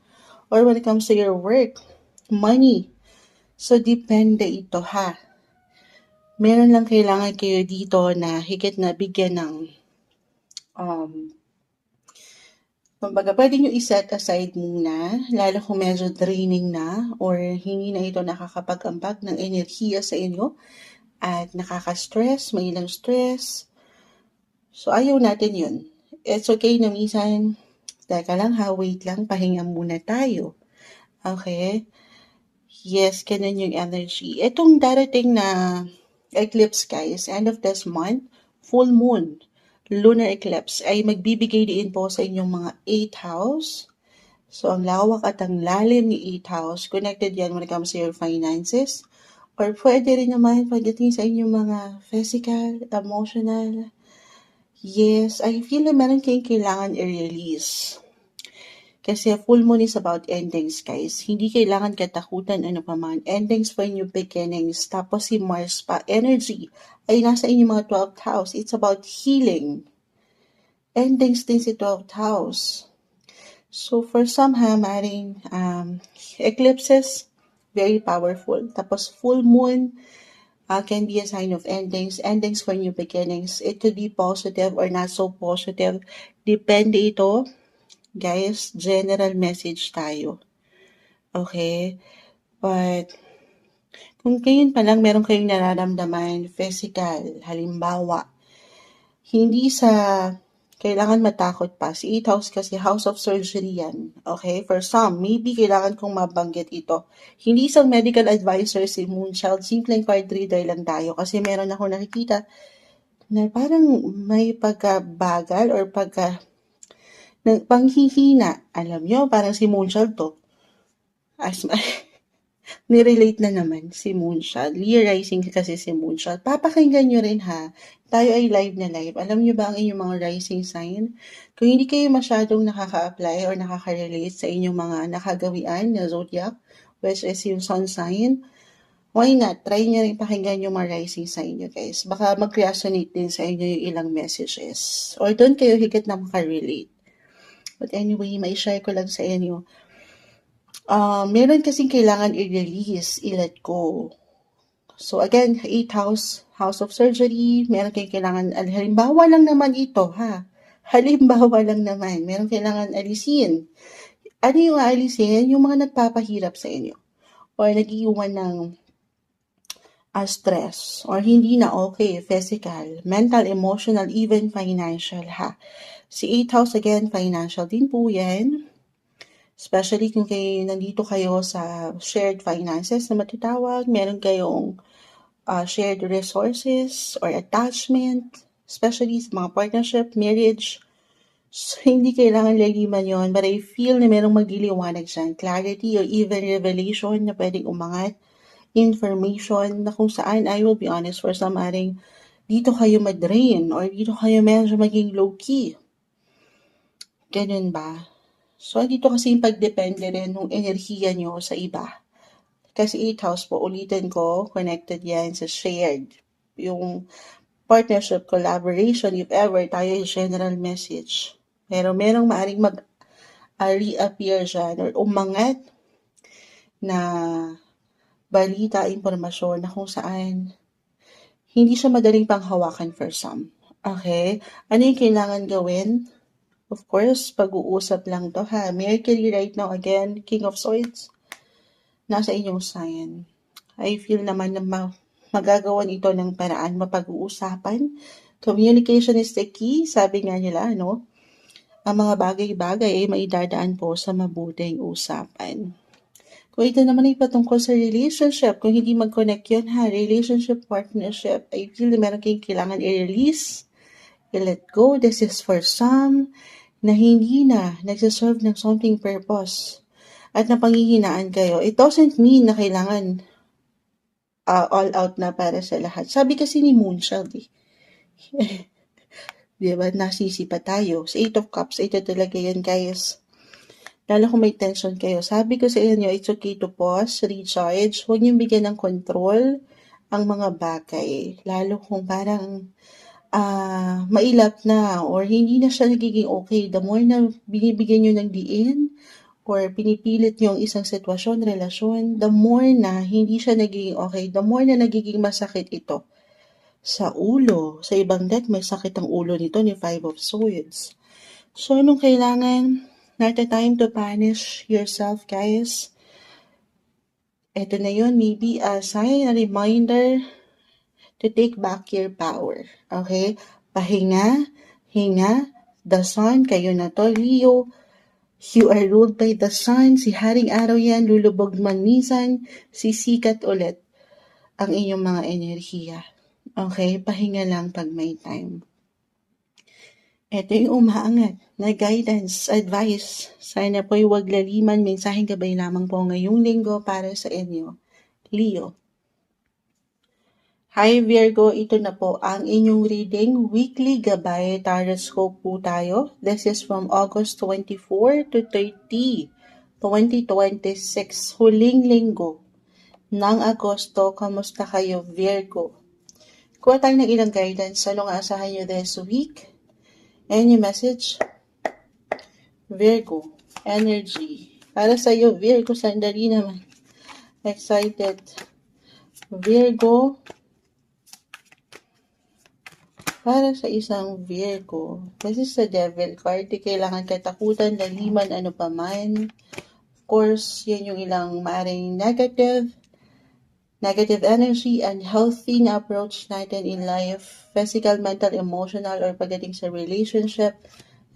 Or when it comes to your work, money. So, depende ito ha. Meron lang kailangan kayo dito na higit na bigyan ng kumbaga, pwede nyo i-set aside muna, lalo kung medyo draining na or hindi na ito nakakapag-ambag ng enerhiya sa inyo at nakaka-stress, may ilang stress. So, ayaw natin yun. It's okay na minsan, teka lang ha, wait lang, pahinga muna tayo. Okay? Yes, ganun yung energy. Itong darating na eclipse guys, end of this month, full moon, lunar eclipse, ay magbibigay din po sa inyong mga 8th house. So, ang lawak at ang lalim ni 8th house, connected yan when it comes to your finances. Or pwede rin naman pagdating sa inyong mga physical, emotional. Yes, I feel na meron kayong kailangan i-release. Kasi full moon is about endings, guys. Hindi kailangan katakutan ano pa man. Endings for new beginnings. Tapos si Mars pa, energy, ay nasa inyong mga 12th house. It's about healing. Endings din si 12th house. So for some maring eclipses, very powerful. Tapos full moon can be a sign of endings for new beginnings. It could be positive or not so positive. Depende ito. Guys, general message tayo. Okay? But kung ngayon pa lang meron kayong nararamdaman physical, halimbawa, hindi sa kailangan matakot pa. Si 8th house kasi house of surgery yan. Okay? For some, maybe kailangan kong mabanggit ito. Hindi isang medical advisor si Moonchild. Simpleng card reader lang tayo. Kasi meron ako nakikita na parang may pagkabagal or panghihina. Alam nyo, parang si Moonchild to. As nirelate na naman si Moonchild. Leo rising kasi si Moonchild. Papakinggan nyo rin ha. Tayo ay live na live. Alam nyo ba ang inyong mga rising sign? Kung hindi kayo masyadong nakaka-apply or nakaka-relate sa inyong mga nakagawian na zodiac, which is yung sun sign, why not? Try nyo rin pakinggan yung mga rising sign nyo guys. Baka mag-resonate din sa inyo yung ilang messages. Or doon kayo higit na makarelate. But anyway, mai-share ko lang sa inyo. Meron kasing kailangan i-release, i-let go. So again, 8th house, house of surgery, meron kayong kailangan, halimbawa lang naman ito ha. Halimbawa lang naman, meron kailangan alisin. Ano yung alisin? Yung mga nagpapahirap sa inyo. Or nag-iwan ng stress. Or hindi na okay, physical, mental, emotional, even financial ha. Si 8th house again, financial din po yan. Especially kung nandito kayo sa shared finances na matitawag, meron kayong shared resources or attachment, especially sa mga partnership, marriage. So, hindi kailangan laliman yon, but I feel na merong magliliwanag dyan. Clarity or even revelation na pwedeng umangat. Information na kung saan, I will be honest, for some aring dito kayo madrain or dito kayo medyo maging low-key. Ganun ba? So, dito kasi yung pagdepende rin ng enerhiya nyo sa iba. Kasi 8th house po, ulitin ko, connected yan sa shared. Yung partnership, collaboration, if ever, tayo yung general message. Pero merong maaring mag-reappear dyan or umangat na balita, impormasyon na kung saan hindi siya madaling panghawakan for some. Okay? Ano yung kailangan gawin? Of course, pag-uusap lang to ha. Mercury right now again, King of Swords, nasa inyong sign. I feel naman na magagawan ito ng paraan, mapag-uusapan. Communication is the key, sabi nga nila, no? Ang mga bagay-bagay ay maidadaan po sa mabuting usapan. Kung ito naman ay patungkol sa relationship, kung hindi mag-connect yun ha, relationship, partnership, I feel na meron kayong kailangan i-release, i-let go. This is for some na hindi na nagsaserve ng something purpose at napanghihinaan kayo. It doesn't mean na kailangan all out na para sa lahat. Sabi kasi ni Moonchild diba, nasisi pa tayo. Sa 8 of Cups, ito talaga yan guys. lalo kung may tension kayo. Sabi ko sa inyo, it's okay to pause, recharge. Huwag niyong bigyan ng control ang mga bagay. Lalo kung parang mailap na or hindi na siya nagiging okay. The more na binibigyan niyo ng diin or pinipilit niyo ang isang sitwasyon, relasyon, the more na hindi siya nagiging okay. The more na nagiging masakit ito sa ulo. Sa ibang deck, may sakit ang ulo nito ni Five of Swords. So, anong kailangan? Not the time to punish yourself, guys. Ito na yun, maybe a sign, a reminder to take back your power. Okay? Pahinga, hinga, the sun, kayo na to, Leo. You are ruled by the sun. Si Haring Araw yan, lulubog man minsan, sisikat ulit ang inyong mga enerhiya. Okay? Pahinga lang pag may time. Ito yung umaangat na guidance, advice. Sana po'y huwag laliman, mensaheng gabay lamang po ngayong linggo para sa inyo. Leo. Hi Virgo, ito na po ang inyong reading. Weekly Gabay Taroscope po tayo. This is from August 24 to 30, 2026. Huling linggo ng Agosto. Kamusta kayo Virgo? Kuha tayo ng ilang guidance. Anong asahan nyo this week? Any message? Virgo, energy. Para sa iyo, Virgo, sandali naman. Excited. Virgo, para sa isang Virgo, this is the Devil card. Di kailangan katakutan, laliman, ano pa man. Of course, yan yung ilang maaring negative energy and healthy na approach natin in life. Physical, mental, emotional, or pagdating sa relationship.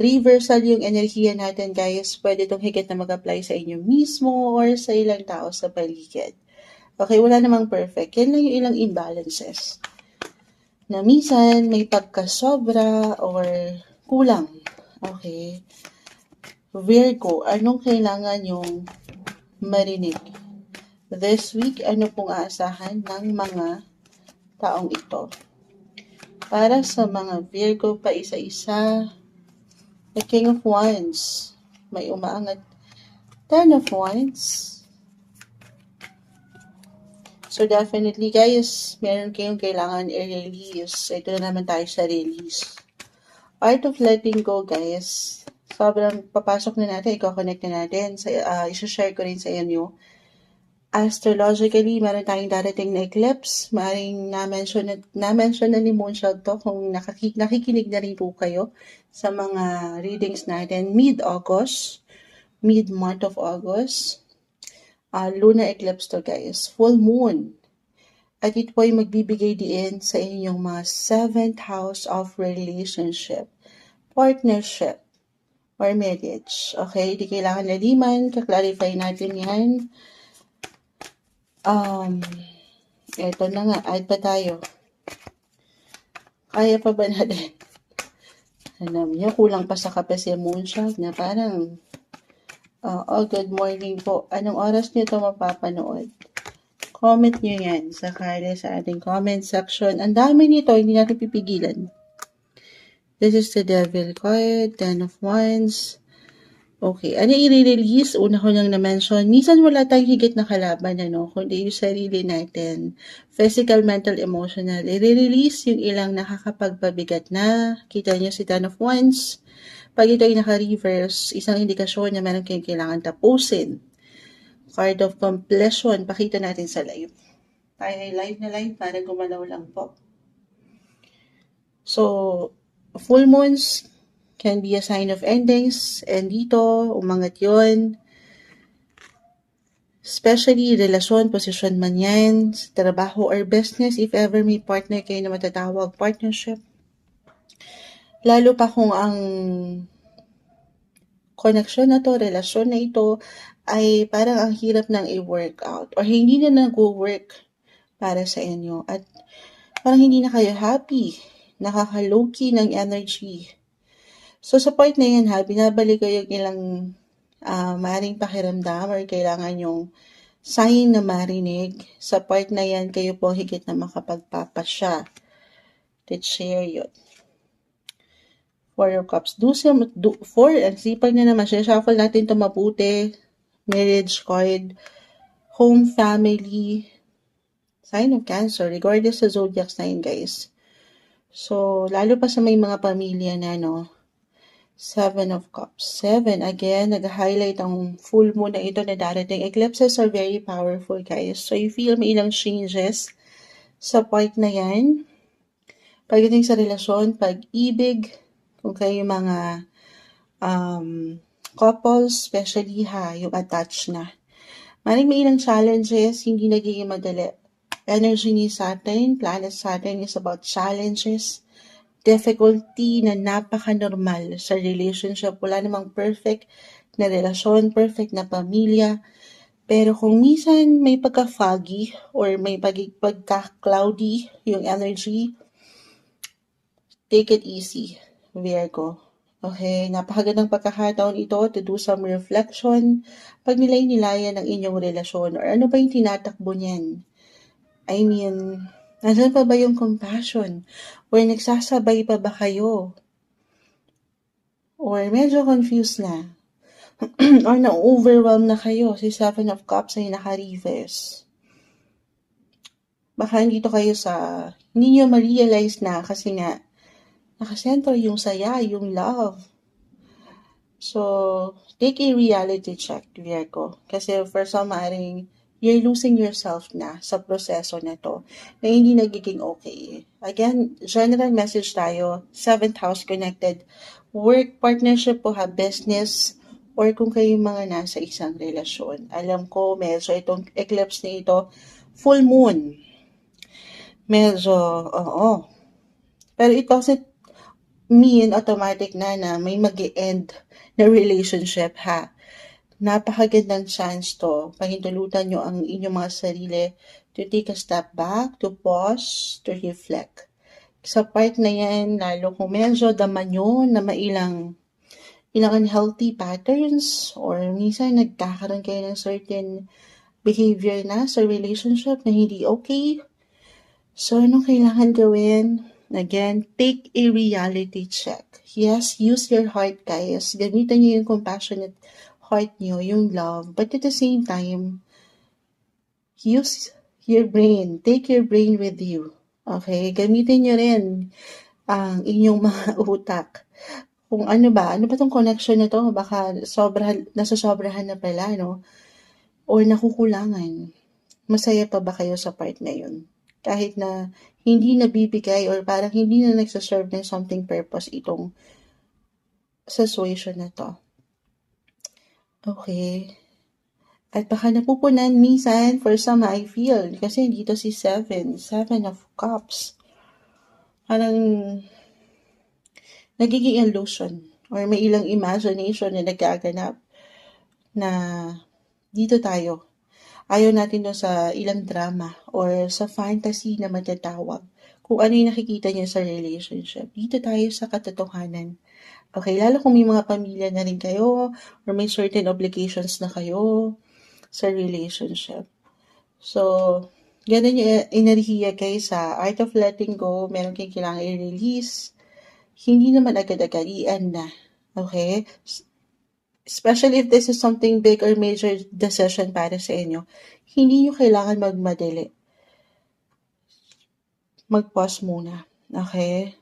Reversal yung enerhiya natin, guys. Pwede itong higit na mag-apply sa inyo mismo or sa ilang tao sa paligid. Okay, wala namang perfect. Yan lang yung ilang imbalances. Na minsan may pagkasobra or kulang. Okay. Virgo, anong kailangan yung marinig? This week, ano pong aasahan ng mga taong ito? Para sa mga Virgo, pa isa-isa, the King of Wands, may umaangat, Ten of Wands. So definitely guys, meron kayong kailangan i-release. Ito na naman tayo sa release. Art of letting go, guys. Sobrang papasok na natin, i-connect na natin. I-share ko rin sa inyo. Astrologically, meron tayong darating na eclipse. Maaaring na-mention na ni Moonchild to kung nakikinig na rin po kayo sa mga readings natin. Mid-month of August. Lunar eclipse to, guys. Full moon. At ito po ay magbibigay din sa inyong mga 7th house of relationship, partnership, or marriage. Okay? Di kailangan laliman. Kaklarify natin yan. Eto na nga. Add pa tayo. Kaya pa ba natin? Alam niyo, kulang pa sa kape si Moonshot na parang good morning po. Anong oras niyo ito mapapanood? Comment niyo yan sa ating comment section. Ang dami nito, hindi natin pipigilan. This is the Devil card, Ten of Wands. Okay, ano i-release? Una ko lang na-mention, minsan wala tayong higit na kalaban, kundi yung sarili natin. Physical, mental, emotional. I-release yung ilang nakakapagpabigat na. Kita niyo si Ten of Wands. Pag ito ay naka-reverse, isang indikasyon na meron kayong kailangan tapusin. Card of completion. Pakita natin sa live. Tayo ay live na live para gumalaw lang po. So, full moons can be a sign of endings. And dito, umangat yun. Especially, relasyon, posisyon man yan, trabaho or business, if ever may partner kayo na matatawag partnership. Lalo pa kung ang connection na to, relasyon na ito, ay parang ang hirap nang i-work out or hindi na nag-work para sa inyo at parang hindi na kayo happy, nakaka-low-key ng energy. So sa point na yan binabalik ko yung ilang maring pakiramdam or kailangan yung sign na marinig. Sa part na yan, kayo po higit na makapagpapasya to share yun. Four of Cups. Four, ang sipag na naman. Shuffle natin ito mabuti. Marriage card. Home, family. Sign of Cancer. Regardless sa zodiac sign, guys. So, lalo pa sa may mga pamilya na, no? Seven of Cups. Seven, again, nag-highlight ang full moon na ito na darating. Eclipses are very powerful, guys. So, you feel may ilang changes sa part na yan. Pagdating sa relasyon, pag-ibig, kung kayo mga couples, especially yung attached na. Maring may ilang challenges, hindi nagiging madali. Energy ni Saturn, planet Saturn is about challenges, difficulty na napaka-normal sa relationship. Wala namang perfect na relasyon, perfect na pamilya. Pero kung minsan may pagka-foggy or may pagka-cloudy yung energy, take it easy, Virgo. Okay, napakagandang pagkakataon ito to do some reflection, pag nilay-nilayan ng inyong relasyon or ano ba yung tinatakbo niyan. I mean, nasaan pa ba yung compassion? Or nagsasabay pa ba kayo? Or medyo confused na? Or na-overwhelm na kayo? Si Seven of Cups ay naka-reverse. Baka dito kayo hindi nyo ma-realize na kasi nga, nakasentro yung saya, yung love. So, take a reality check, Virgo. Kasi for some, you're losing yourself na sa proseso na to, na hindi nagiging okay. Again, general message tayo, 7th house connected, work, partnership po ha, business, or kung kayo mga nasa isang relasyon. Alam ko, medyo itong eclipse na ito, full moon. Medyo, oo. Pero it doesn't mean automatic na may mag-e-end na relationship ha. Napakagandang chance to. Pahintulutan nyo ang inyong mga sarili to take a step back, to pause, to reflect. Sa part na yan, lalo kung medyo daman nyo na ilang unhealthy patterns or minsan nagkakaroon kayo ng certain behavior na sa relationship na hindi okay. So, anong kailangan gawin? Again, take a reality check. Yes, use your heart, guys. Gamitan nyo yung compassionate heart nyo, yung love. But at the same time, use your brain. Take your brain with you. Okay? Gamitin nyo rin ang inyong mga utak. Kung ano ba tong connection na to? Baka nasasobrahan na pala, no? Or nakukulangan. Masaya pa ba kayo sa part na yun? Kahit na hindi nabibigay or parang hindi na nagsaserve ng something purpose itong situation na to. Okay. At baka napupunan minsan, for some I feel, kasi dito si Seven of Cups. Parang nagiging illusion or may ilang imagination na nagaganap na dito tayo. Ayaw natin sa ilang drama or sa fantasy na matatawag. Kung ano yung nakikita niya sa relationship. Dito tayo sa katotohanan. Okay, lalo kung may mga pamilya na rin kayo or may certain obligations na kayo sa relationship. So, ganun yung enerhiya kayo sa Art of Letting Go. Meron kayong kailangan i-release. Hindi naman agad-agad, i-end na. Okay? Especially if this is something big or major decision para sa inyo, hindi nyo kailangan magmadali. Mag-pause muna. Okay?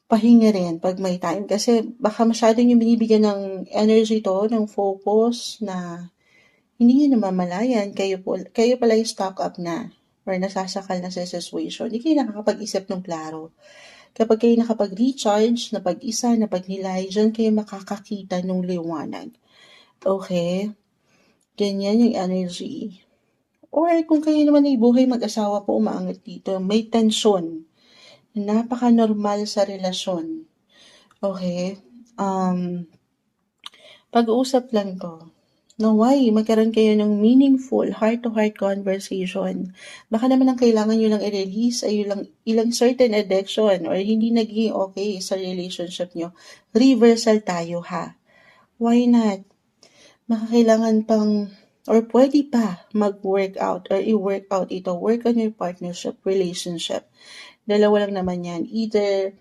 Pahinga rin pag may time. Kasi baka masyado nyo binibigyan ng energy to, ng focus na hindi nyo namamalayan. Kayo pala yung stock up na or nasasakal na sa situation. Hindi kayo nakakapag-isip ng klaro. Kapag kayo nakapag-recharge, napag-isa, napagnilay, dyan kayo makakakita ng liwanag. Okay? Ganyan yung energy. Or kung kayo naman ay buhay mag-asawa po, umaangat dito, may tensyon. Napaka-normal sa relasyon. Okay? Pag-uusap lang to. Naway, magkaroon kayo ng meaningful heart-to-heart conversation. Baka naman ang kailangan nyo lang i-release ay ilang certain addiction or hindi naging okay sa relationship nyo. Reversal tayo ha. Why not? Baka kailangan pang or pwede pa mag-workout or i-workout ito. Work on your partnership, relationship. Dalawa lang naman yan. Either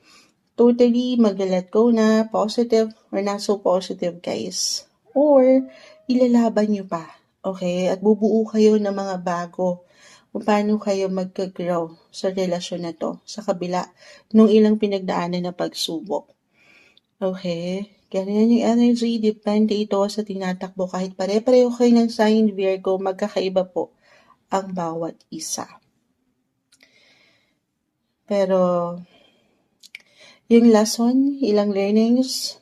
totally mag-let go na, positive or not so positive, guys. Or, ilalaban nyo pa, okay? At bubuo kayo ng mga bago kung paano kayo mag-grow sa relasyon na to sa kabila nung ilang pinagdaanan na pagsubok. Okay? Ganyan yung energy, depende ito sa tinatakbo. Kahit pare-pareho kayo ng sign Virgo, magkakaiba po ang bawat isa. Pero, yung lesson, ilang learnings,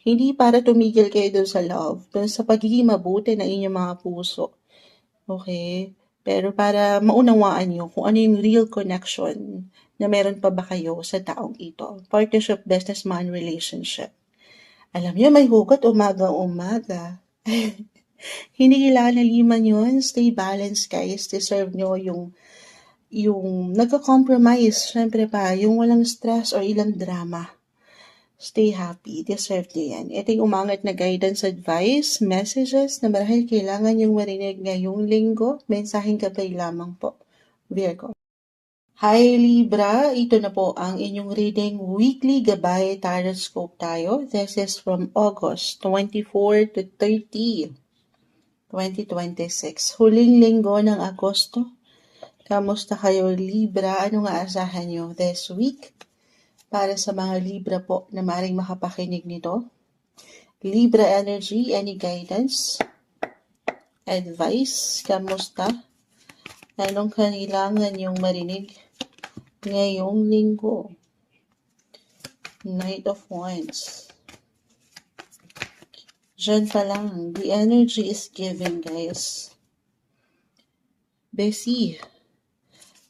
hindi para tumigil kayo doon sa love, pero sa pagiging mabuti ng inyong mga puso. Okay? Pero para maunawaan nyo kung ano yung real connection na meron pa ba kayo sa taong ito. Partnership, businessman, relationship. Alam nyo, may hugot umaga-umaga. Hindi kailangan naliman yun. Stay balanced, guys. Deserve nyo yung nagka-compromise. Siyempre pa, yung walang stress or ilang drama. Stay happy. Deserve nyo yan. Ito yung umangat na guidance, advice, messages na marahil kailangan yung marinig ngayong linggo. Mensaheng gabay lamang po. Virgo. Hi Libra, ito na po ang inyong reading weekly gabay tarot tayo. This is from August 24 to 30, 2026. Huling linggo ng Agosto. Kamusta kayo Libra? Ano nga asahan nyo this week? Para sa mga Libra po na maaaring makapakinig nito. Libra energy, any guidance? Advice? Kamusta? Anong kailangan yung marinig ngayong linggo? Knight of Wands. Diyan pa lang, the energy is giving, guys. Busy.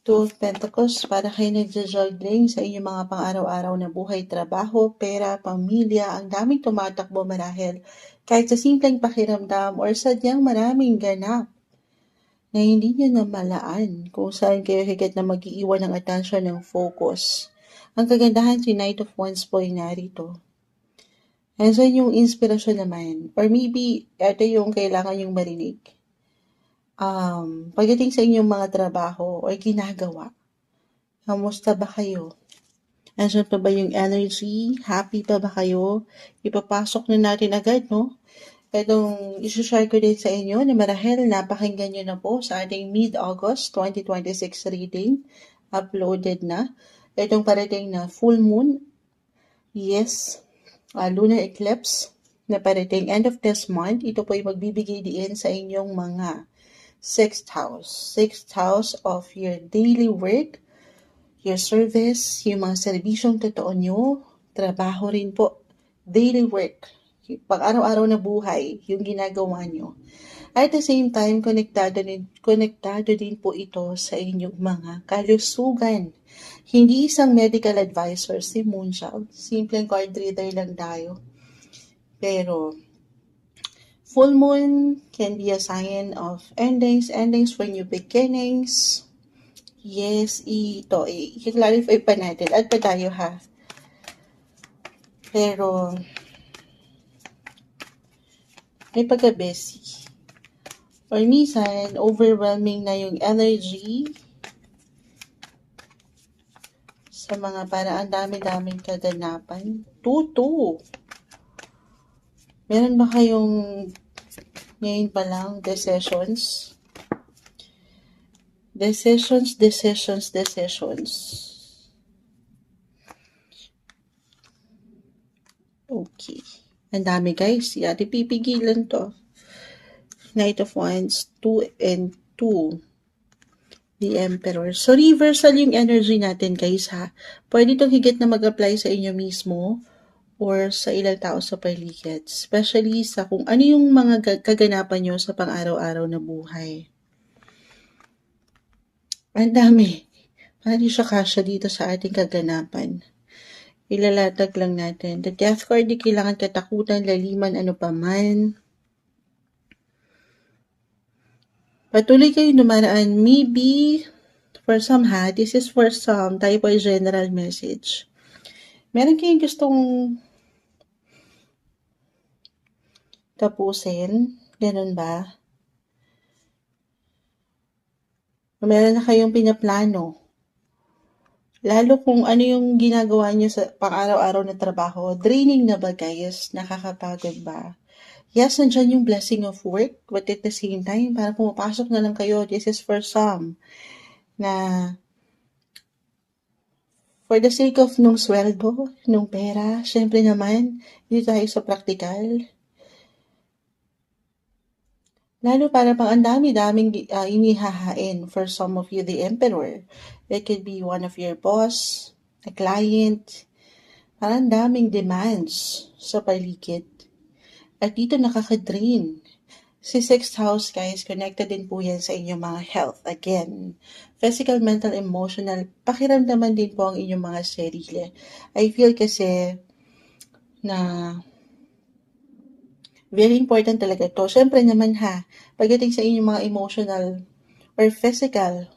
Two of Pentacles, para kayo nagja-juggling sa inyong mga pang-araw-araw na buhay, trabaho, pera, pamilya, ang daming tumatakbo marahil. Kahit sa simpleng pakiramdam or sadyang maraming ganap na hindi nyo namalaan kung saan kayo higit na mag-iiwan ng attention ng focus. Ang kagandahan si Knight of Wands po ay narito. Andiyan yung inspirasyon naman. Or maybe, ito yung kailangan yung marinig. Pagdating sa inyong mga trabaho o ginagawa, kamusta ba kayo? Andiyan pa ba yung energy? Happy pa ba kayo? Ipapasok na natin agad, no? Itong isushare ko din sa inyo na marahil napakinggan nyo na po sa ating mid-August 2026 reading. Uploaded na. Itong parating na full moon. Yes. Lunar eclipse na parating end of this month. Ito po ay magbibigay din sa inyong mga sixth house of your daily work, your service, yung mga serbisyong totoo nyo, trabaho rin po, daily work, pang-araw-araw na buhay, yung ginagawa nyo. At the same time, konektado din po ito sa inyong mga kalusugan. Hindi isang medical advisor si Moonchild, simpleng card reader lang tayo. Pero full moon can be a sign of endings for new beginnings. Yes, ito, i-clarify pa natin. At pa tayo ha. Pero, may pagka-busy. Or minsan, overwhelming na yung energy sa mga parang dami-daming kaganapan. Tutu. Meron ba kayong ngayon pa lang decisions? Decisions. Okay. Ang dami guys. Yati pipigilan to. Knight of Wands, 2 and 2. The Emperor. So, reversal yung energy natin guys ha. Pwede itong higit na mag-apply sa inyo mismo or sa ilang tao sa paligid. Especially sa kung ano yung mga kaganapan nyo sa pang-araw-araw na buhay. Ang dami. Parang siya kasya dito sa ating kaganapan. Ilalatag lang natin. The Death card, di kailangan katakutan, laliman, ano pa man. Patuloy kayo dumaraan. Maybe, for some ha, this is for some, tayo po ay general message. Meron kayong gustong tapusin? Ganun ba? Meron na kayong pinaplano? Lalo kung ano yung ginagawa niyo sa pang-araw-araw na trabaho, draining na ba guys? Nakakapagod ba? Yes, nandiyan yung blessing of work, but at the same time, parang pumapasok na lang kayo. This is for some na for the sake of nung sweldo, nung pera, syempre naman, dito tayo sa practical. Lalo para pang ang dami-daming inihahain. For some of you, the emperor. It could be one of your boss, a client. Parang daming demands sa paligid. At dito nakaka-drain. Si sixth house, guys, connected din po yan sa inyong mga health. Again, physical, mental, emotional, pakiramdaman din po ang inyong mga sarili. I feel kasi na very important talaga to. Siyempre naman pagdating sa inyong mga emotional or physical,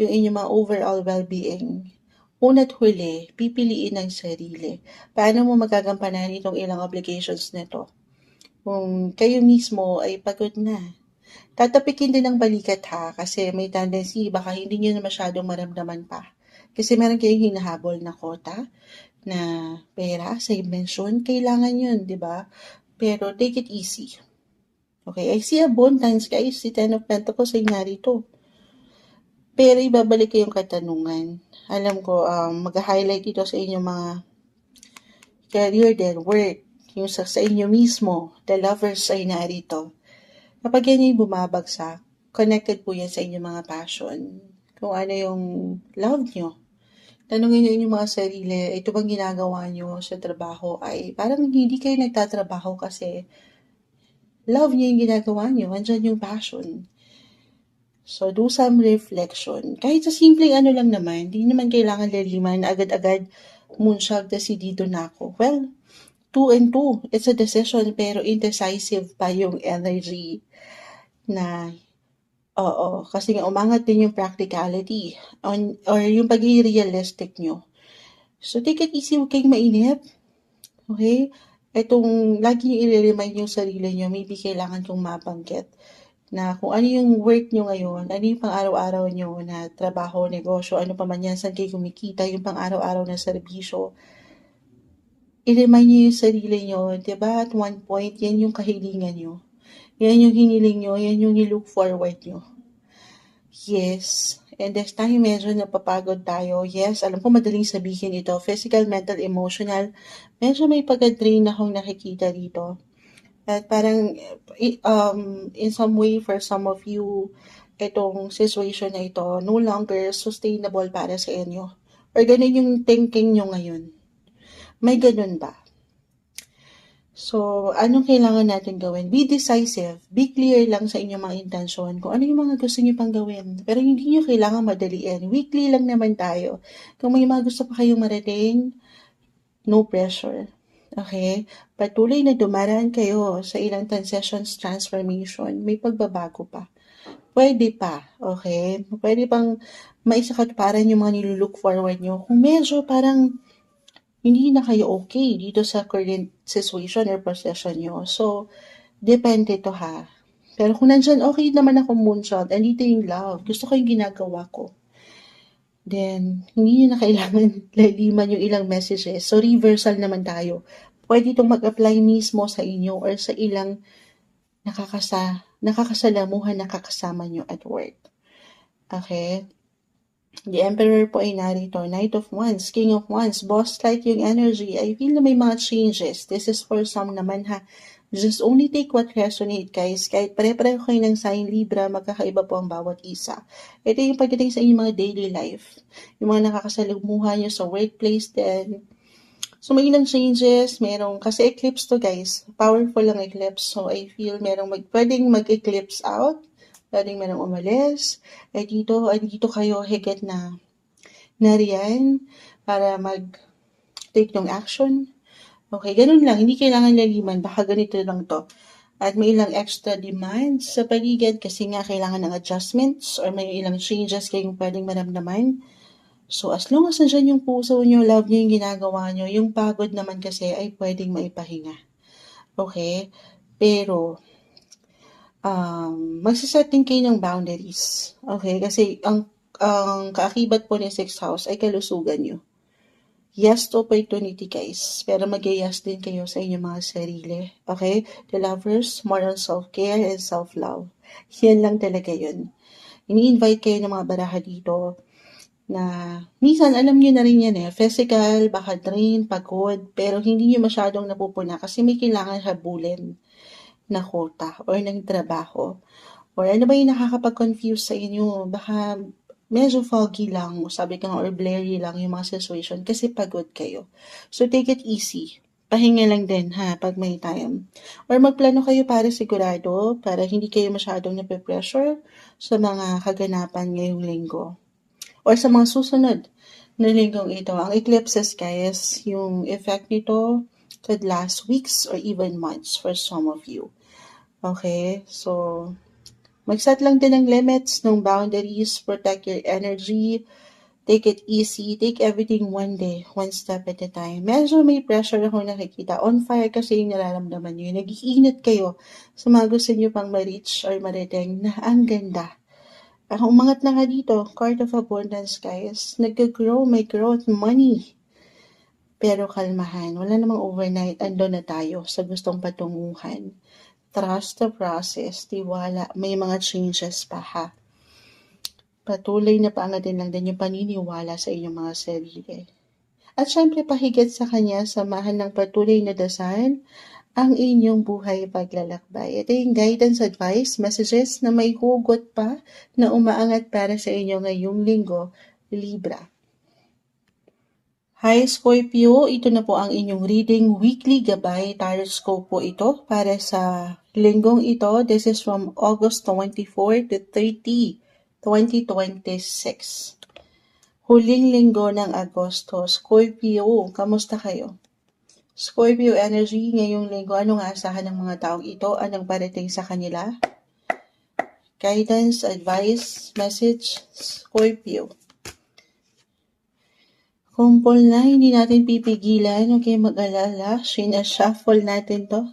yung inyong mga overall well-being, una't huli, pipiliin ng sarili. Paano mo magagampanan itong ilang obligations nito? Kung kayo mismo ay pagod na. Tatapikin din ng balikat kasi may tendency baka hindi nyo na masyadong maramdaman pa. Kasi meron kayong hinahabol na kota, na pera sa invention, kailangan yun, di ba? Pero take it easy. Okay, I see abundance guys, si Ten of Pentacles ay narito. Pero ibabalik ko yung katanungan. Alam ko, mag-highlight ito sa inyong mga career din, work, yung sa inyo mismo, the lovers ay narito. Kapag yan yung bumabagsak, connected po yan sa inyong mga passion. Kung ano yung love nyo. Tanungin nyo yung mga sarili, ito bang ginagawa nyo sa trabaho ay parang hindi kayo nagtatrabaho kasi love nyo yung ginagawa nyo, andyan yung passion. So, do some reflection. Kahit sa simpleng ano lang naman, hindi naman kailangan laliman na agad-agad moonshot na si Dito na ako. Well, 2 and 2, it's a decision pero indecisive pa yung energy na oo, kasi nga umangat din yung practicality or yung pagiging realistic nyo. So, take it easy, huwag kayong mainip. Okay? Itong lagi nyo i-remind yung sarili nyo, maybe kailangan kong mabanggit na kung ano yung work nyo ngayon, ano yung pang-araw-araw nyo na trabaho, negosyo, ano pa man yan, saan kayo kumikita, yung pang-araw-araw na serbisyo. I-remind nyo yung sarili nyo, diba? At one point, yan yung kahilingan nyo. Yan yung hiniling nyo, yan yung nilook forward nyo. Yes. And this time, medyo napapagod tayo. Yes, alam ko madaling sabihin ito. Physical, mental, emotional. Medyo may pag-drain akong nakikita dito. At parang, in some way, for some of you, itong situation na ito, no longer sustainable para sa inyo. Or ganun yung thinking nyo ngayon. May ganun ba? So, anong kailangan natin gawin? Be decisive. Be clear lang sa inyong mga intensyon kung ano yung mga gusto niyo pang gawin. Pero hindi niyo kailangan madaliin. Weekly lang naman tayo. Kung may mga gusto pa kayong marating, no pressure. Okay? Patuloy na dumaraan kayo sa ilang transitions, transformation. May pagbabago pa. Pwede pa. Okay? Pwede pang maisakatuparan yung mga nilulook forward nyo. Kung medyo parang hindi na kayo okay dito sa current situation or position nyo. So, depende to Pero kung nandyan, okay naman ako moonshot, andito yung love, gusto ko yung ginagawa ko. Then, hindi nyo na kailangan laliman yung ilang messages. So, reversal naman tayo. Pwede itong mag-apply mismo sa inyo or sa ilang nakakasalamuhan nakakasama nyo at work. Okay? The Emperor po ay narito, Knight of Wands, King of Wands, boss like yung energy. I feel na may mga changes. This is for some naman Just only take what resonate, guys. Kahit pare-pareho kayo ng sign Libra, magkakaiba po ang bawat isa. Ito yung pagdating sa inyong mga daily life. Yung mga nakakasalumuha nyo sa workplace din. So, may ilang changes. Kasi eclipse to, guys. Powerful ang eclipse. So, I feel pwedeng mag-eclipse out. Pwedeng merong umalis. Dito kayo higit na nariyan para mag-take ng action. Okay, ganun lang. Hindi kailangan laliman. Baka ganito lang to. At may ilang extra demands sa paligid kasi nga kailangan ng adjustments or may ilang changes kayong pwedeng maramdaman. So, as long as nandiyan yung puso nyo, love nyo yung ginagawa nyo, yung pagod naman kasi ay pwedeng maipahinga. Okay? Pero, magsaset din kayo ng boundaries. Okay? Kasi ang kaakibat po ng 6th house ay kalusugan nyo. Yes to opportunity, guys. Pero mag-yes din kayo sa inyong mga sarili. Okay? The lovers, more on self-care and self-love. Yan lang talaga yun. Ini-invite kayo ng mga baraha dito na minsan alam nyo na rin yan physical, baka drain, pagod, pero hindi nyo masyadong napupuna kasi may kailangan habulin na quota or ng trabaho. Or ano ba yung nakakapag-confuse sa inyo? Baka medyo foggy lang, sabi ko nga, or blurry lang yung mga situation kasi pagod kayo. So, take it easy. Pahinga lang din pag may time. Or magplano kayo para sigurado, para hindi kayo masyadong nape-pressure sa mga kaganapan ngayong linggo. Or sa mga susunod na linggong ito. Ang eclipses, guys, yung effect nito could last weeks or even months for some of you. Okay? So, mag-set lang din ng limits, ng boundaries, protect your energy, take it easy, take everything one day, one step at a time. Medyo may pressure ako nakikita. On fire kasi yung nararamdaman nyo. Nag-iinit kayo sa mga gusto nyo pang ma-reach or marating na ang ganda. Ang umangat na nga dito, card of abundance, guys. Nag-grow, may growth, money. Pero kalmahan, wala namang overnight, ando na tayo sa gustong patunguhan. Trust the process, tiwala, may mga changes pa Patuloy na paangatin lang din yung paniniwala sa inyong mga sarili. At syempre pahigit sa kanya, samahan ng patuloy na dasal ang inyong buhay paglalakbay. Ito yung guidance, advice, messages na may hugot pa na umaangat para sa inyo ngayong linggo, Libra. Hi Scorpio, ito na po ang inyong reading weekly gabay tarot po ito para sa linggong ito. This is from August 24 to 30, 2026. Huling linggo ng Agosto. Scorpio, kamusta kayo? Scorpio energy ngayong linggo, anong aasahan ng mga taong ito? Anong parating sa kanila? Guidance, advice, message, Scorpio. Kumpol na, hindi natin pipigilan. Okay, mag-alala. Shuffle natin to.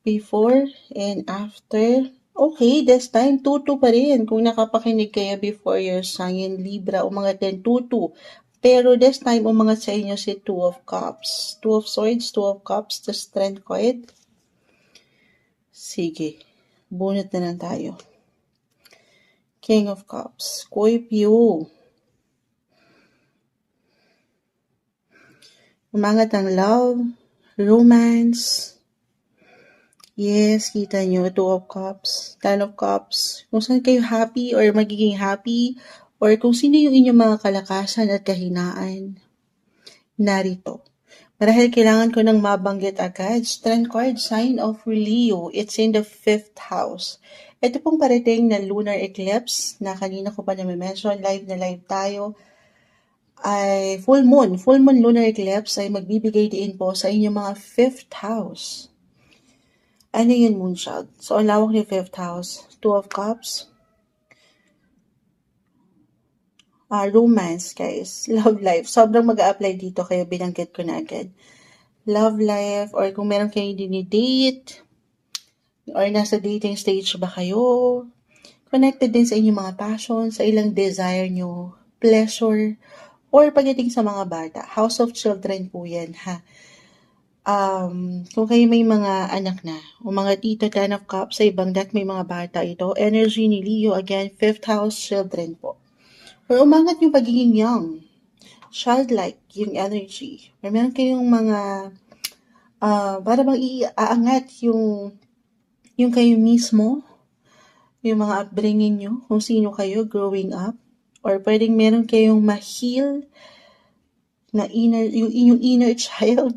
Before and after. Okay, this time, 2-2 pa rin. Kung nakapakinig kayo before your sign, Libra, umangat din 2-2. Pero this time, umangat sa inyo si 2 of Cups. 2 of Swords, 2 of Cups, the Strength card. Sige, bunot na lang tayo. King of Cups, Scorpio. Umangat ang love, romance. Yes, kita nyo, 2 of Cups, 10 of Cups. Kung saan kayo happy or magiging happy, or kung sino yung inyong mga kalakasan at kahinaan, narito. Marahil kailangan ko nang mabanggit agad. Strength card, sign of Leo. It's in the 5th house. Ito pong parating na lunar eclipse na kanina ko pa na-mention, live na live tayo. Ay full moon lunar eclipse ay magbibigay din po sa inyong mga 5th house. Ano yun, Moonchild? So, ang lawak ni 5th house. 2 of Cups. Romance, guys. Love life. Sobrang mag-a-apply dito, kaya binanggit ko na agad. Love life, or kung meron kayong dinidate, or nasa dating stage ba kayo, connected din sa inyong mga passion, sa ilang desire nyo, pleasure, or pagdating sa mga bata. House of Children po yan, kung kayo may mga anak na, o mga tito, 10 of Cups, sa ibang deck may mga bata ito. Energy ni Leo, again, 5th house, children po. Or umangat yung pagiging young. Childlike yung energy. Or meron kayong mga, para bang iaangat yung kayo mismo, yung mga upbringing nyo, kung sino kayo growing up. Or pwedeng meron kayong ma-heal na yung inyong inner child.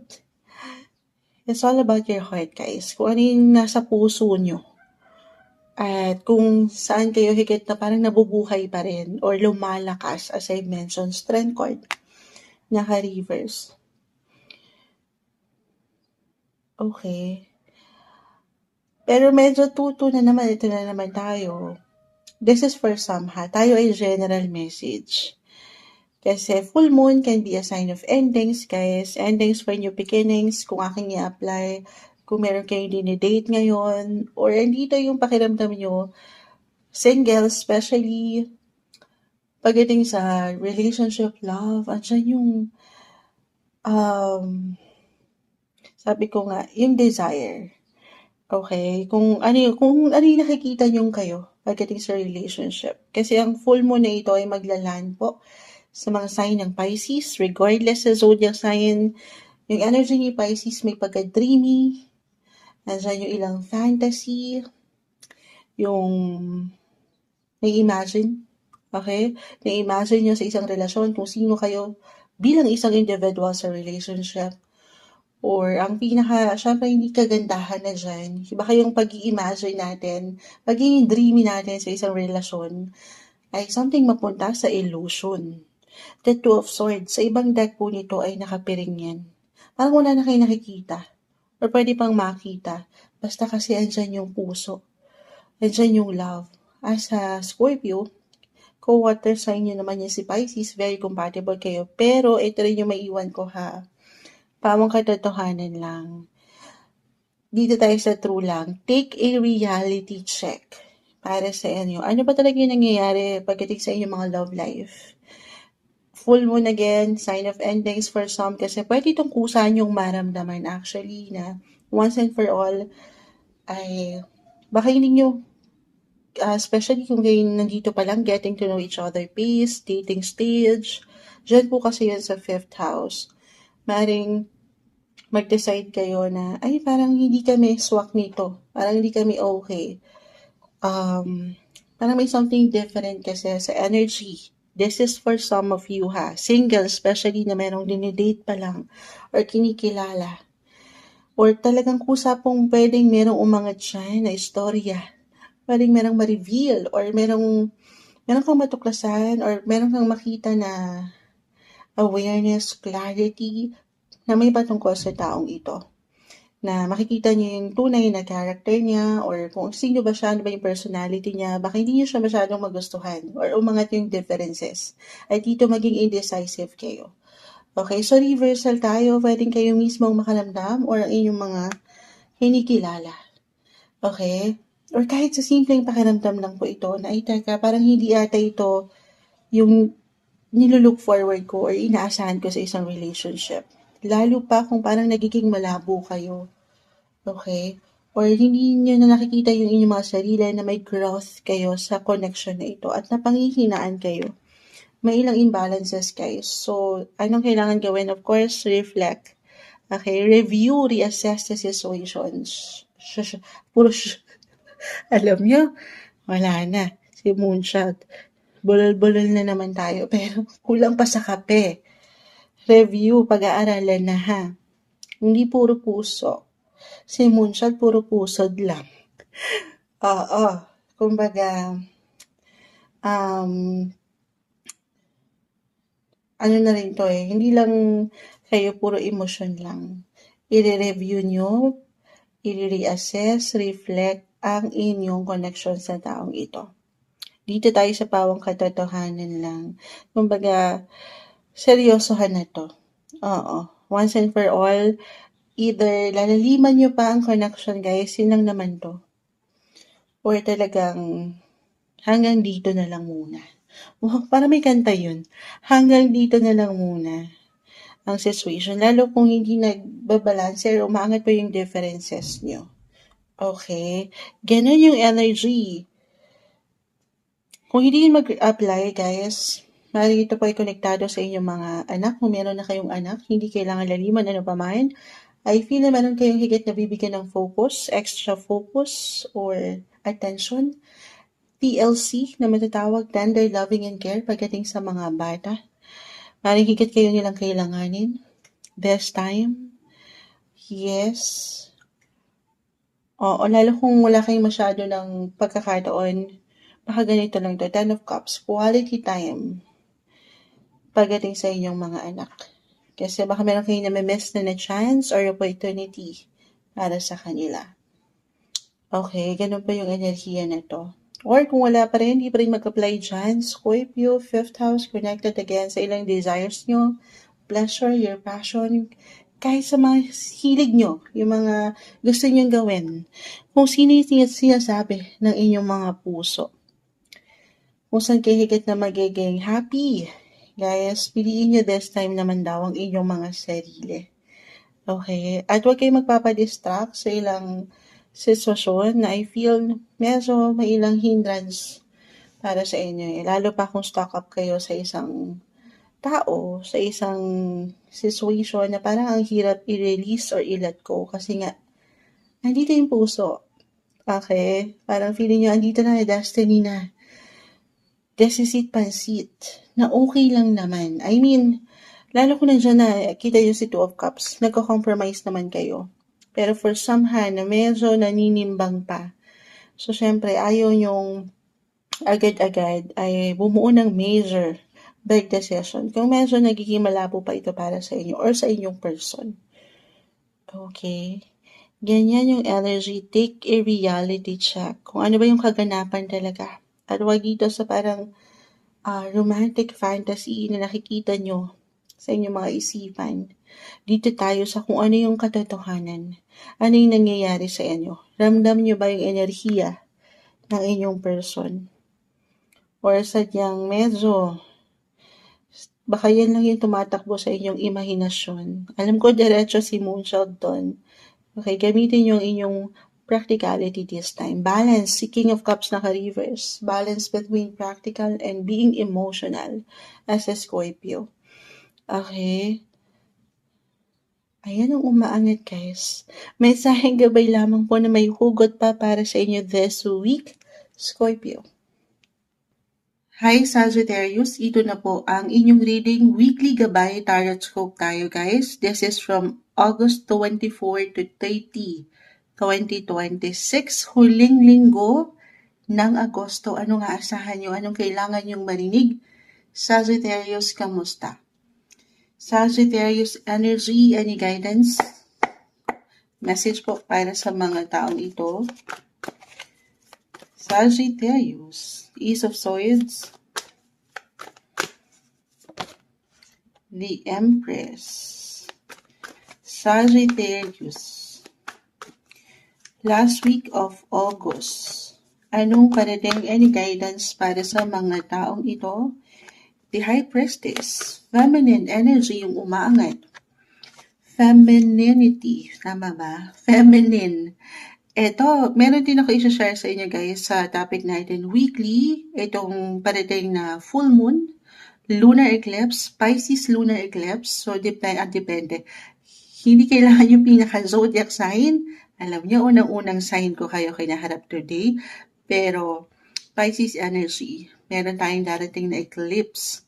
It's all about your heart, guys. Kung ano yung nasa puso nyo. At kung saan kayo higit na parang nabubuhay pa rin or lumalakas, as I mentioned, strength card. Naka-reverse. Okay. Pero medyo tuto na naman. Ito na naman tayo. This is for some Tayo ay general message. Kasi full moon can be a sign of endings, guys. Endings for new beginnings. Kung aking i-apply, kung meron kayong dinidate ngayon, or andito yung pakiramdam nyo, single, especially, pagdating sa relationship, love, andyan yung, sabi ko nga, yung desire. Okay? Kung ano yung nakikita niyong kayo pagdating sa relationship. Kasi ang full moon na ito ay maglaland po sa mga sign ng Pisces, regardless sa zodiac sign. Yung energy ni Pisces may pagka-dreamy, nandiyan yung ilang fantasy, yung nai-imagine, okay? Nai-imagine nyo sa isang relasyon kung sino kayo bilang isang individual sa relationship. Or ang syempre hindi kagandahan na dyan, baka yung pag-i-imagine natin, pagiging dreamy natin sa isang relasyon, ay something mapunta sa illusion. The Two of Swords, sa ibang deck po nito ay nakapiring yan. Parang wala na kayo nakikita. Or pwede pang makita. Basta kasi andyan yung puso. Andyan yung love. As a Scorpio, co-water sign nyo naman yan si Pisces, very compatible kayo. Pero ito rin yung maiwan ko ha. Pawang katotohanan lang. Dito tayo sa true lang. Take a reality check para sa inyo. Ano ba talaga yung nangyayari pagdating sa inyong mga love life? Full moon again, sign of endings for some kasi pwede itong kusa yung maramdaman actually na once and for all ay baka hindi nyo, especially kung kayo nandito pa lang, getting to know each other pace, dating stage, dyan po kasi yun sa 5th house. Maring mag-decide kayo na, ay parang hindi kami swak nito, parang hindi kami okay. Parang may something different kasi sa energy. This is for some of you ha. Single, especially na merong dinidate pa lang or kinikilala. Or talagang kusa pong pwedeng merong umangat dyan na istorya. Pwedeng merong ma-reveal or meron kang matuklasan or meron kang makita na awareness, clarity na may patungkol sa taong ito. Na makikita niyo yung tunay na character niya or kung sino ba siya, ano ba yung personality niya, baka hindi niyo siya masyadong magustuhan or umangat yung differences. At dito maging indecisive kayo. Okay, so reversal tayo. Pwedeng kayo mismong makaramdam or ang inyong mga kinikilala. Okay? Or kahit sa simpleng pakiramdam lang po ito na, ay teka, parang hindi ata ito yung nilulook forward ko or inaasahan ko sa isang relationship. Lalo pa kung parang nagiging malabo kayo. Okay? Or hindi nyo na nakikita yung inyong mga sarili na may growth kayo sa connection na ito at napanghihinaan kayo. May ilang imbalances guys. So, anong kailangan gawin? Of course, reflect. Okay? Review, reassess the situations. Puro alam nyo, wala na. Si Moonshot. Bulol-bulol na naman tayo. Pero kulang pa sa kape. Review, pag-aaralan na ha. Hindi puro puso. Si Moonshot, puro pusod lang. Oo. Kumbaga, ano na rin to hindi lang kayo puro emosyon lang. I-review nyo, i-reassess, reflect ang inyong connection sa taong ito. Dito tayo sa pawang katotohanan lang. Kumbaga, seryosohan na to. Oo. Once and for all, either lalaliman nyo pa ang connection guys, yun lang naman to. Or talagang hanggang dito na lang muna. Para may kanta yun. Hanggang dito na lang muna ang situation. Lalo kung hindi nagbabalance or umaangat pa yung differences nyo. Okay? Ganun yung energy. Kung hindi yun mag-apply, guys, maaaring ito po ay konektado sa inyong mga anak. Kung meron na kayong anak, hindi kailangan laliman, ano pa man. I feel na meron kayong higit na bibigyan ng focus, extra focus, or attention. TLC na matatawag, tender, loving, and care pagdating sa mga bata. Maring higit kayo nilang kailanganin. This time, yes. Oo, lalo kung wala kayong masyado ng pagkakataon, baka ganito lang to, 10 of Cups, quality time pagdating sa inyong mga anak. Kasi baka meron kayong namimiss na chance or opportunity para sa kanila. Okay, ganun pa yung enerhiya na to. Or kung wala pa rin, hindi pa rin mag-apply dyan, Scorpio, 5th house, connected again sa ilang desires nyo, pleasure, your passion, kahit sa mga hilig nyo, yung mga gusto nyo gawin, kung sino yung sinasabi ng inyong mga puso. kung saan kayo higit na magiging happy. Guys, piliin nyo this time naman daw ang inyong mga sarili. Okay? At huwag kayong magpapadistract sa ilang sitwasyon na I feel medyo may ilang hindrance para sa inyo. Lalo pa kung stuck up kayo sa isang tao, sa isang situation na parang ang hirap i-release or i-let go kasi nga, andito yung puso. Okay? Parang feeling nyo, andito na, destiny na. Desisit pansit, na okay lang naman. I mean, lalo ko nandiyan na kita yung si Two of Cups, nagko-compromise naman kayo. Pero for somehow na medyo naninimbang pa. So, syempre, ayaw yung agad-agad ay bumuo ng major big decision kung medyo nagiging malabo pa ito para sa inyo or sa inyong person. Okay? Ganyan yung energy. Take a reality check. Kung ano ba yung kaganapan talaga. At wag dito sa parang romantic fantasy na nakikita nyo sa inyong mga isipan. Dito tayo sa kung ano yung katotohanan. Ano yung nangyayari sa inyo. Ramdam nyo ba yung enerhiya ng inyong person? Or sadyang medyo, baka yan lang yung tumatakbo sa inyong imahinasyon. Alam ko diretso si Moonchild doon. Okay, gamitin yung inyong practicality this time. Balance, si King of Cups naka-reverse. Balance between practical and being emotional as a Scorpio. Okay? Ayan ang umaangat, guys. Mensaheng gabay lamang po na may hugot pa para sa inyo this week, Scorpio. Hi Sagittarius, ito na po ang inyong reading weekly gabay tarot scope tayo guys. This is from August 24 to 30, 2026, huling linggo ng Agosto. Ano nga asahan nyo? Anong kailangan nyong marinig? Sagittarius, kamusta? Sagittarius energy, any guidance? Message po para sa mga taong ito. Sagittarius, Ace of Swords, the Empress, Sagittarius. Last week of August, anong parating any guidance para sa mga taong ito? The High Priestess, feminine energy yung umaangat. Femininity, tama ba? Feminine. Ito, meron din ako i-share sa inyo guys sa topic natin weekly, itong parating na full moon, lunar eclipse, Pisces lunar eclipse, so depende. Hindi kailangan yung pinaka-zodiac sign. Alam niyo, unang-unang sign ko kayo kinaharap today. Pero, Pisces energy, meron tayong darating na eclipse.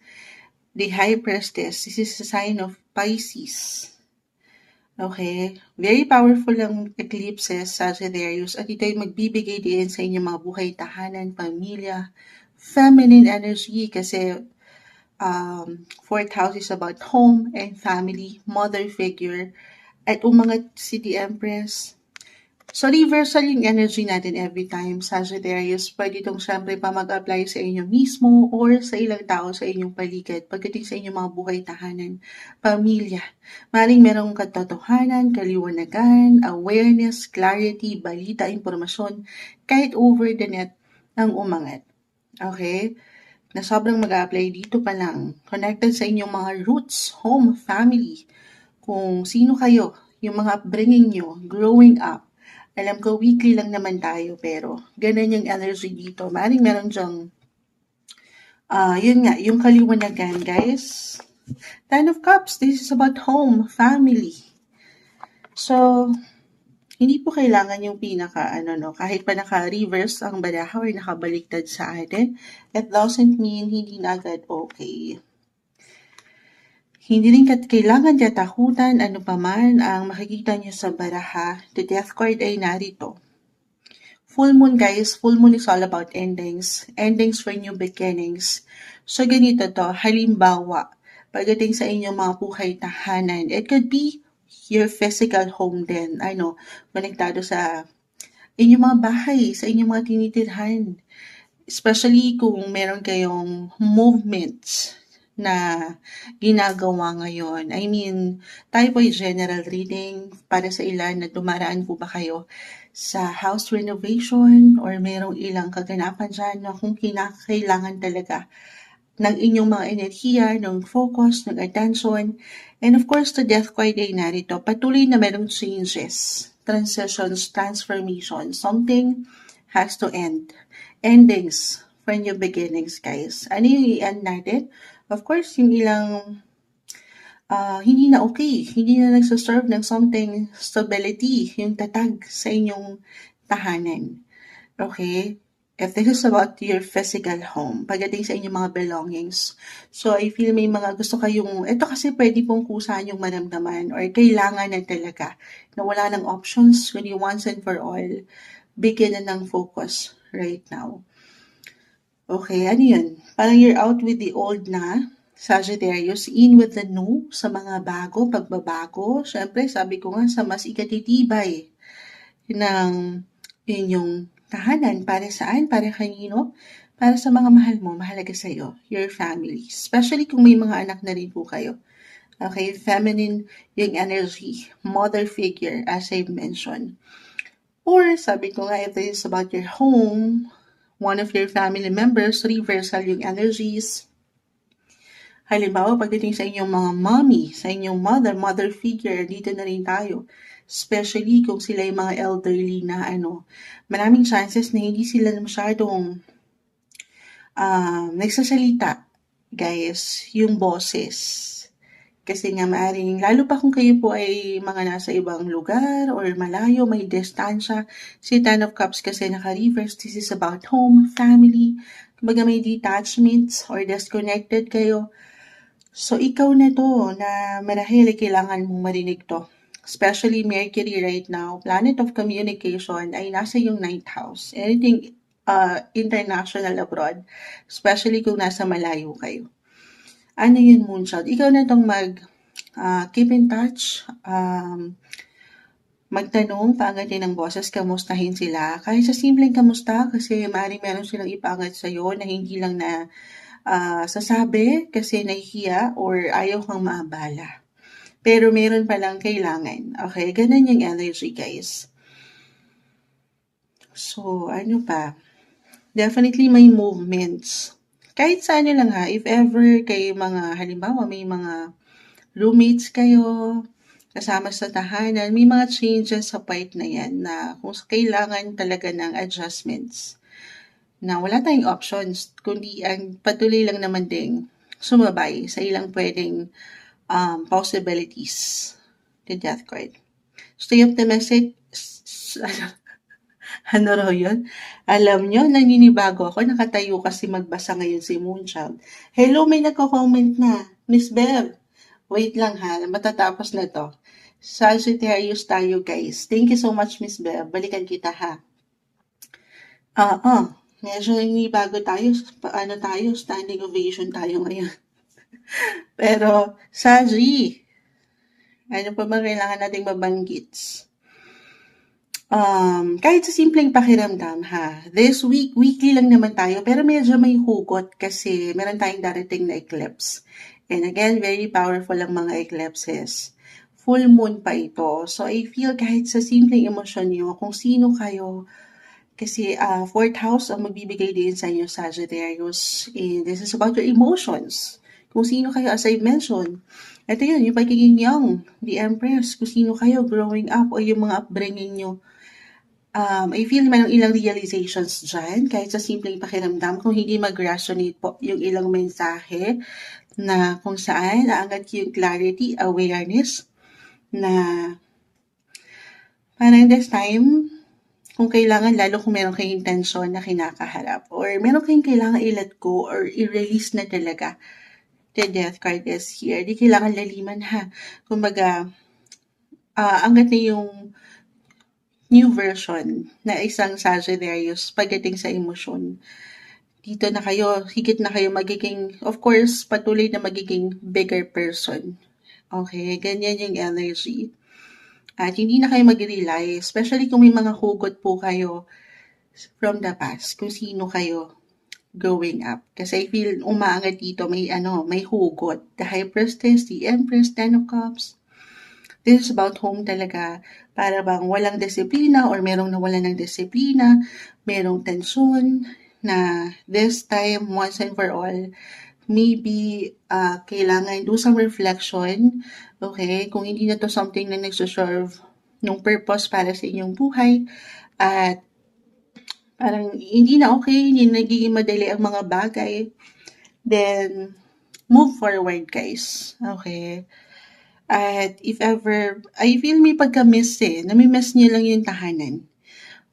The High Priestess, this is a sign of Pisces. Okay? Very powerful ang eclipses, Sagittarius, at ito ay magbibigay din sa inyong mga buhay, tahanan, pamilya, feminine energy kasi fourth house is about home and family, mother figure, at umangat si the Empress. So, reversal yung energy natin every time, Sagittarius. Pwede itong syempre pa mag-apply sa inyo mismo or sa ilang tao sa inyong paligid. Pagdating sa inyong mga buhay, tahanan, pamilya. Maring merong katotohanan, kaliwanagan, awareness, clarity, balita, impormasyon, kahit over the net ang umangat. Okay? Na sobrang mag-apply dito pa lang. Connected sa inyong mga roots, home, family. Kung sino kayo, yung mga upbringing nyo, growing up. Alam ko, weekly lang naman tayo, pero ganun yung energy dito. Maring meron dyang, yun nga, yung kaliwanagan, guys. Ten of Cups, this is about home, family. So, hindi po kailangan yung kahit pa naka-reverse ang baraha or nakabaliktad sa atin, it doesn't mean hindi na agad okay. Hindi rin kailangan katakutan ano paman ang makikita niyo sa baraha. The Death card ay narito. Full moon guys, full moon is all about endings. Endings for new beginnings. So ganito to, halimbawa, pagdating sa inyong mga buhay tahanan, it could be your physical home din. Konektado sa inyong mga bahay, sa inyong mga tinitirhan. Especially kung meron kayong movements na ginagawa ngayon? I mean, tayo po ay general reading para sa ilan na dumaraan po ba kayo sa house renovation or merong ilang kaganapan dyan na kung kinakailangan talaga ng inyong mga enerhiya, ng focus, ng attention. And of course, the death card ay narito. Patuloy na merong changes, transitions, transformation. Something has to end. Endings for new beginnings, guys. Ano yung i-end natin? Of course, yung ilang hindi na okay, hindi na nagsaserve ng something stability, yung tatag sa inyong tahanan. Okay? If this is about your physical home, pagdating sa inyong mga belongings. So, I feel may mga gusto kayong, ito kasi pwede pong kusahan yung maramdaman or kailangan na talaga na wala ng options, kundi once and for all, bigyan na ng focus right now. Okay, ano yun? Parang you're out with the old na, Sagittarius, in with the new, sa mga bago, pagbabago. Siyempre, sabi ko nga, sa mas ikatitibay ng inyong tahanan. Para saan? Para kanino? Para sa mga mahal mo, mahalaga sa'yo, your family. Especially kung may mga anak na rin po kayo. Okay, feminine yung energy, mother figure, as I've mentioned. Or, sabi ko nga, if this is about your home, one of your family members, reversal yung energies. Halimbawa, pagdating sa inyong mga mommy, sa inyong mother figure, dito na rin tayo. Especially kung sila yung mga elderly na maraming chances na hindi sila masyadong nagsasalita, guys, yung boses. Kasi nga maaring, lalo pa kung kayo po ay mga nasa ibang lugar or malayo, may distansya. Si Ten of Cups kasi naka-reverse, this is about home, family. Kumbaga may detachments or disconnected kayo. So, ikaw na to na marahil kailangan mong marinig to. Especially Mercury right now, planet of communication, ay nasa yung 9th house. Anything international abroad, especially kung nasa malayo kayo. Ano yun, Moonchild? Ikaw na tong keep in touch, magtanong, paangatin ng boses, kamustahin sila. Kahit sa simpleng kamusta, kasi maaaring meron silang ipaangat sa'yo na hindi lang na sasabi kasi nahihiya or ayaw kang maabala. Pero meron palang kailangan. Okay? Ganun yung energy, guys. So, ano pa? Definitely may movements. Kahit sa lang ha, if ever kayo halimbawa may mga roommates kayo, kasama sa tahanan, may mga changes sa part na yan na kung kailangan talaga ng adjustments na wala tayong options, kundi ang patuloy lang naman ding sumabay sa ilang pwedeng possibilities. The death card. Stay optimistic. Ano raw yun? Alam nyo, naninibago ako. Nakatayo kasi magbasa ngayon si Moonchild. Hello, may nagko-comment na. Miss Bev, wait lang ha. Matatapos na to. Sagittarius tayo, guys. Thank you so much, Miss Bev. Balikan kita ha. Medyo bago tayo. Standing ovation tayo ngayon. Pero, Sagi, ano pa ba kailangan nating mabanggit? Kahit sa simpleng pakiramdam ha, this week, weekly lang naman tayo, pero medyo may hugot kasi meron tayong darating na eclipse. And again, very powerful ang mga eclipses. Full moon pa ito. So I feel kahit sa simpleng emosyon nyo, kung sino kayo, kasi 4th house ang magbibigay din sa inyo, Sagittarius. And this is about your emotions. Kung sino kayo, as I mentioned. Ito yun, yung pagiging young, the Empress, kung sino kayo growing up o yung mga upbringing nyo. I feel mayroong ilang realizations dyan, kahit sa simpleng pakiramdam, kung hindi mag-resonate po yung ilang mensahe na kung saan naangat yung clarity, awareness, na parang this time, kung kailangan, lalo kung meron kayong intention na kinakaharap, or meron kayong kailangan i-let go or i-release na talaga, the death card is here. Di kailangan laliman ha. Kumbaga, angat na yung new version na isang Sagittarius pagdating sa emosyon. Dito na kayo, higit na kayo magiging, of course, patuloy na magiging bigger person. Okay, ganyan yung energy. At hindi na kayo mag-rely, especially kung may mga hugot po kayo from the past, kung sino kayo. growing up. Kasi I feel umaangat dito, may hugot. The High Priestess, the Empress, Ten of Cups. This is about home talaga. Para bang walang disiplina or merong nawalan ng disiplina, merong tensyon na this time, once and for all, maybe kailangan do some reflection, okay? Kung hindi na to something na nagsuserve ng purpose para sa inyong buhay at parang hindi na okay, hindi na nagiging madali ang mga bagay, then move forward guys, okay? At if ever, I feel may pagka-miss nami-miss niyo lang yung tahanan.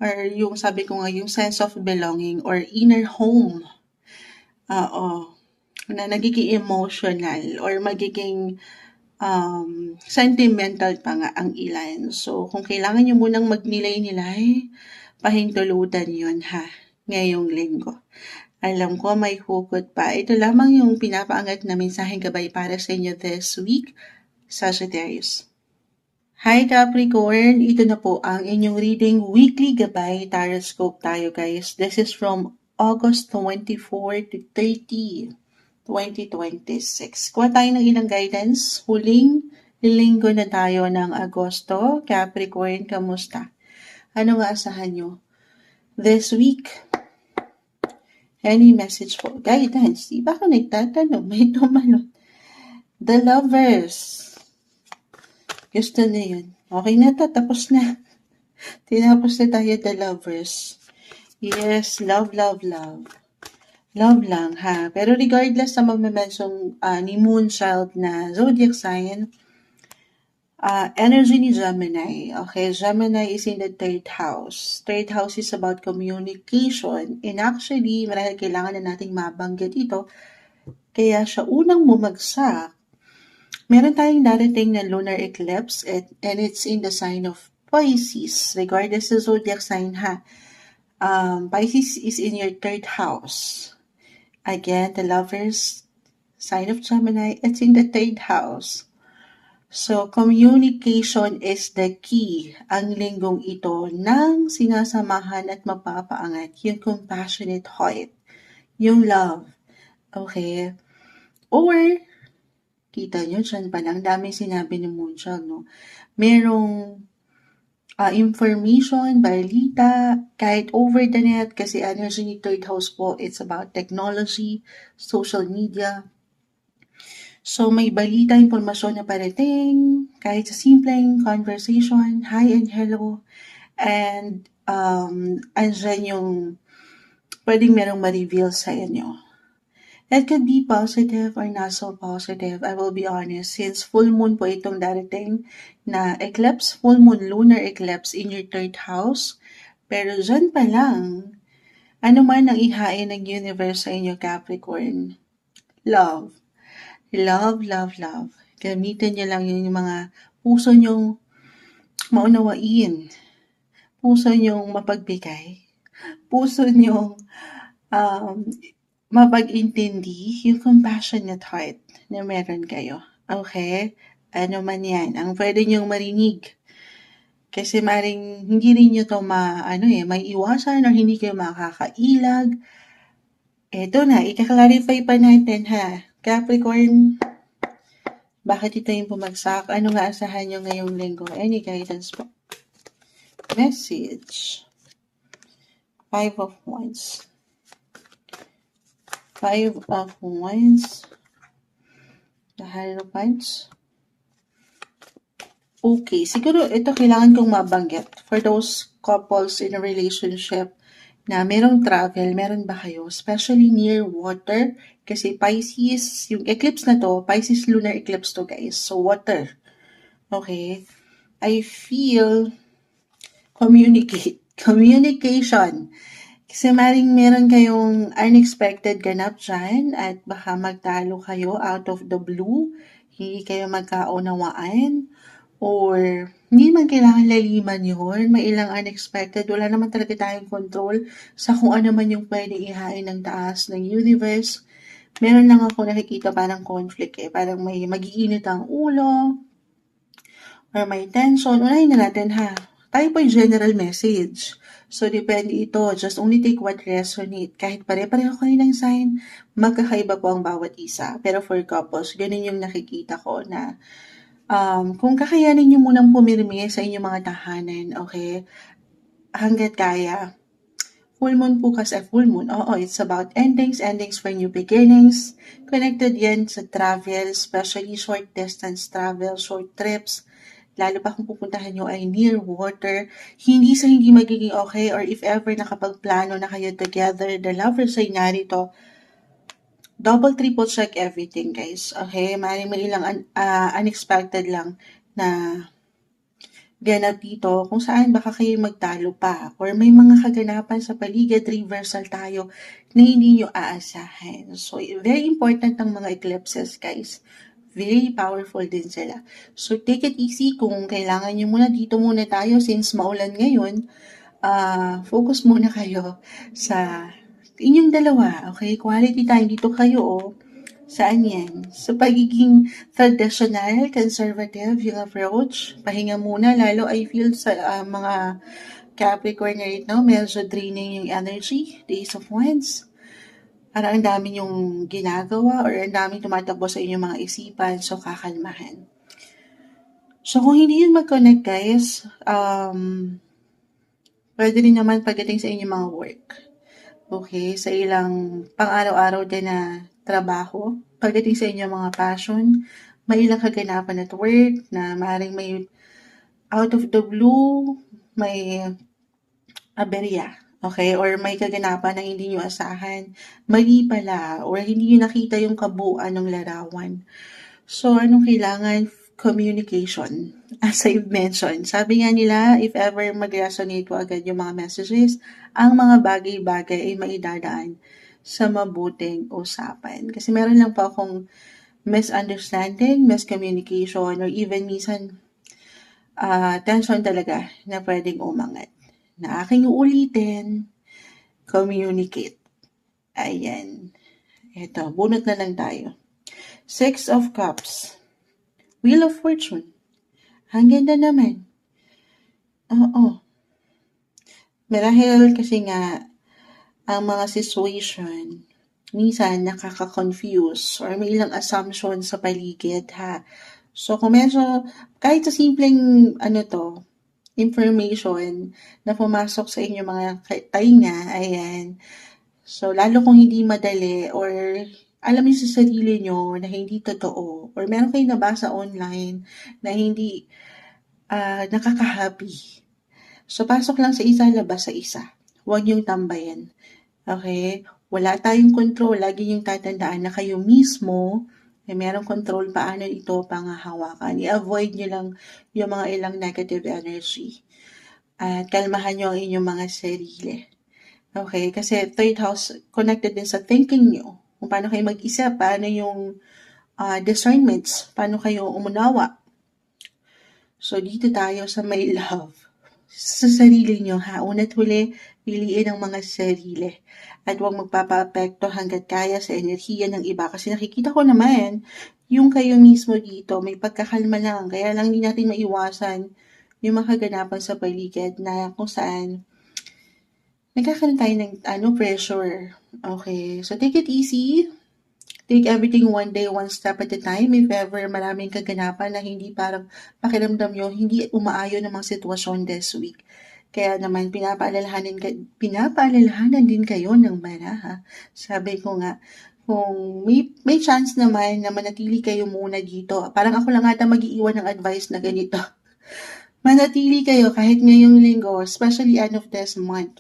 Or yung sabi ko nga, yung sense of belonging or inner home. Oo. Na nagiging emotional or magiging sentimental pa nga ang ilan. So, kung kailangan nyo munang magnilay-nilay, pahintulutan yun ha, ngayong linggo. Alam ko may hugot pa. Ito lamang yung pinapaangat na mensaheng gabay para sa inyo this week, Sagittarius. Hi Capricorn, ito na po ang inyong reading weekly gabay tarot tayo guys. This is from August 24 to 30, 2026. Kuha tayo ng ilang guidance. Huling linggo na tayo ng Agosto. Capricorn, kamusta? Ano nga asahan nyo this week? Any message po? Guidance. Di ba ako nagtatanong? May tumalon. The Lovers. Gusto na yun. Okay na to. Tapos na. Tinapos na tayo, The Lovers. Yes, love, love, love. Love lang, ha? Pero regardless sa magmamensong ni Moonchild na zodiac sign, energy ni Gemini. Okay, Gemini is in the third house. Third house is about communication. And actually, marahil kailangan na nating mabanggit ito. Kaya siya unang bumagsak. Meron tayong darating na lunar eclipse and it's in the sign of Pisces. Regardless sa zodiac sign, ha? Pisces is in your third house. Again, the Lovers, sign of Gemini, it's in the third house. So, communication is the key ang linggong ito ng sinasamahan at mapapaangat yung compassionate heart, yung love. Okay? Or, kita nyo, dyan pa lang, daming sinabi ni Moonchild, no? Merong information, balita, kahit over the net, kasi energy ni third house po, it's about technology, social media. So, may balita, impormasyon na parating, kahit sa simpleng conversation, hi and hello, and andyan yung pwedeng merong ma-reveal sa inyo. It could be positive or not so positive, I will be honest, since full moon po itong darating na eclipse, full moon lunar eclipse in your third house. Pero dyan pa lang, ano man ang ihain ng universe sa inyo, Capricorn? Love. Love, love, love. Gamitin niyo lang yung mga puso niyong maunawain, puso niyong mapagbigay, puso niyong mapag-intindi, yung compassionate heart na meron kayo. Okay? Ano man yan, ang pwede niyong marinig. Kasi maring hindi rin niyo to may iwasan or hindi kayo makakailag. Eto na, ika-clarify pa natin ha. Capricorn, bakit ito yung bumagsak? Ano nga asahan nyo ngayong linggo? Any guidance po? Message. 5 of Wands. 5 of Wands. The Hierophant. Okay, siguro ito kailangan kong mabanggit. For those couples in a relationship na merong travel, meron ba kayo? Especially near water. Kasi Pisces, yung eclipse na to, Pisces lunar eclipse to guys. So water. Okay? I feel communication. Kasi maring meron kayong unexpected ganap dyan at baka magtalo kayo out of the blue, hindi kayo magkaunawaan, or hindi man kailangan laliman yun, may ilang unexpected, wala naman talaga tayong control sa kung ano man yung pwede ihain ng taas ng universe. Meron lang ako nakikita parang conflict parang may mag-iinit ang ulo, or may tension, unahin na natin ha. tayo po yung general message. So, depende ito. Just only take what resonate. Kahit pare-pareho kayo ng sign, magkakaiba po ang bawat isa. Pero for couples, ganun yung nakikita ko na kung kakayanin nyo munang pumirmi sa inyong mga tahanan, okay, hanggat kaya, full moon po kasi, full moon, oo, it's about endings for new beginnings. Connected yan sa travel, especially short distance travel, short trips. Lalo pa kung pupuntahan nyo ay near water, hindi sa hindi magiging okay, or if ever nakapagplano na kayo together, the lover sign narito, double, triple check everything, guys. Okay? Maaaring may ilang unexpected lang na ganap dito kung saan baka kayo magtalo pa or may mga kaganapan sa paligid, reversal tayo na hindi nyo aasahan. So, very important ang mga eclipses, guys. Very powerful din sila. So, take it easy kung kailangan nyo muna. Dito muna tayo since maulan ngayon. Focus muna kayo sa inyong dalawa. Okay? Quality time. Dito kayo, Saan yan? Sa pagiging traditional, conservative yung approach. Pahinga muna, lalo I feel sa mga Capricorn right now, medyo draining yung energy, Days of Wands. Parang ang dami yung ginagawa or ang dami tumatakbo sa inyong mga isipan, so kakalmahan. So kung hindi yun mag-connect, guys, pwede rin naman pagdating sa inyong mga work. Okay, sa ilang pang-araw-araw din na trabaho, pagdating sa inyong mga passion, may ilang kaganapan at work na maaaring may out of the blue, may aberya, okay? Or may kaganapan na hindi nyo asahan, mali pala, or hindi nyo nakita yung kabuuan ng larawan. So, anong kailangan? Communication. As I've mentioned, sabi nga nila, if ever mag-resonate po agad yung mga messages, ang mga bagay-bagay ay maidadaan sa mabuting usapan. Kasi meron lang po akong misunderstanding, miscommunication, or even minsan tension talaga na pwedeng umangat. Na aking uulitin, communicate. Ayan. Ito, bunot na lang tayo. Six of Cups. Wheel of Fortune. Ang ganda naman. Oo. Marahil kasi nga, ang mga situation, minsan nakaka-confuse or may ilang assumption sa paligid, ha. So, kung medyo, kahit sa simpleng, information na pumasok sa inyo mga tainga, ayan. So, lalo kung hindi madali or alam niyo sa sarili nyo na hindi totoo or meron kayong nabasa online na hindi nakaka-happy. So, pasok lang sa isa, labas sa isa. Huwag niyong tambayan. Okay? Wala tayong control. Lagi niyong tatandaan na kayo mismo ay merong control paano ito pangahawakan. I-avoid niyo lang yung mga ilang negative energy. At kalmahan niyo ang inyong mga sarili. Okay? Kasi third house connected din sa thinking niyo. Kung paano kayo mag-isip, paano yung discernments, paano kayo umunawa. So, dito tayo sa may love. Sa sarili nyo, ha? Una't huli, piliin ang mga sarili. At huwag magpapa-apekto hanggat kaya sa enerhiya ng iba. Kasi nakikita ko naman, yung kayo mismo dito, may pagkakalma lang. Kaya lang hindi natin maiwasan yung makaganapan sa paligid na kung saan nagkakaroon tayo ng pressure. Okay, so take it easy. Take everything one day, one step at a time. If ever maraming kaganapan na hindi parang pakiramdam nyo, hindi umaayon ng mga sitwasyon this week. Kaya naman, pinapaalalahanan din kayo ng maraha. Sabi ko nga, kung may chance naman na manatili kayo muna dito, parang ako lang ata mag-iiwan ng advice na ganito. Manatili kayo kahit ngayong linggo, especially end of this month.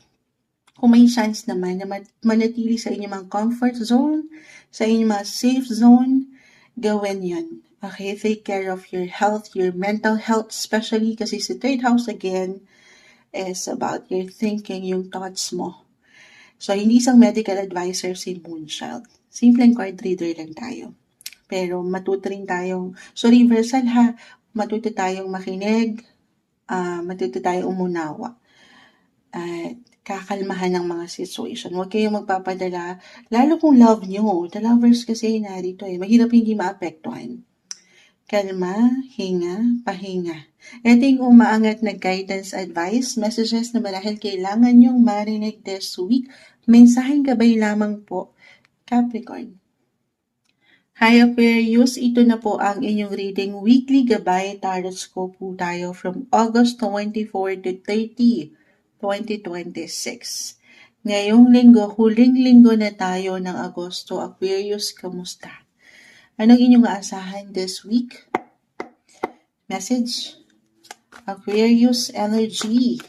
Kung may chance naman na manatili sa inyong mga comfort zone, sa inyong mga safe zone, gawin yun. Okay, take care of your health, your mental health, especially kasi sa third house again is about your thinking, yung thoughts mo. So, hindi isang medical advisor si Moonchild. Simpleng card reader lang tayo. Pero matuto rin tayong, so reversal ha, matuto tayong makinig, matuto tayong umunawa. At kakalmahan ng mga situation. Huwag kayong magpapadala, lalo kung love nyo. The lovers kasi narito mahirap hindi maapektuhan. Kalma, hinga, pahinga. Ito yung umaangat na guidance advice, messages na marahil kailangan nyong marinig this week. Mensaheng gabay lamang po, Capricorn. Hi Aquarius, ito na po ang inyong reading weekly gabay tarot scope po tayo from August 24 to 30, 2026. Ngayong linggo, huling linggo na tayo ng Agosto. Aquarius, kamusta? Anong inyong aasahan this week? Message? Aquarius energy.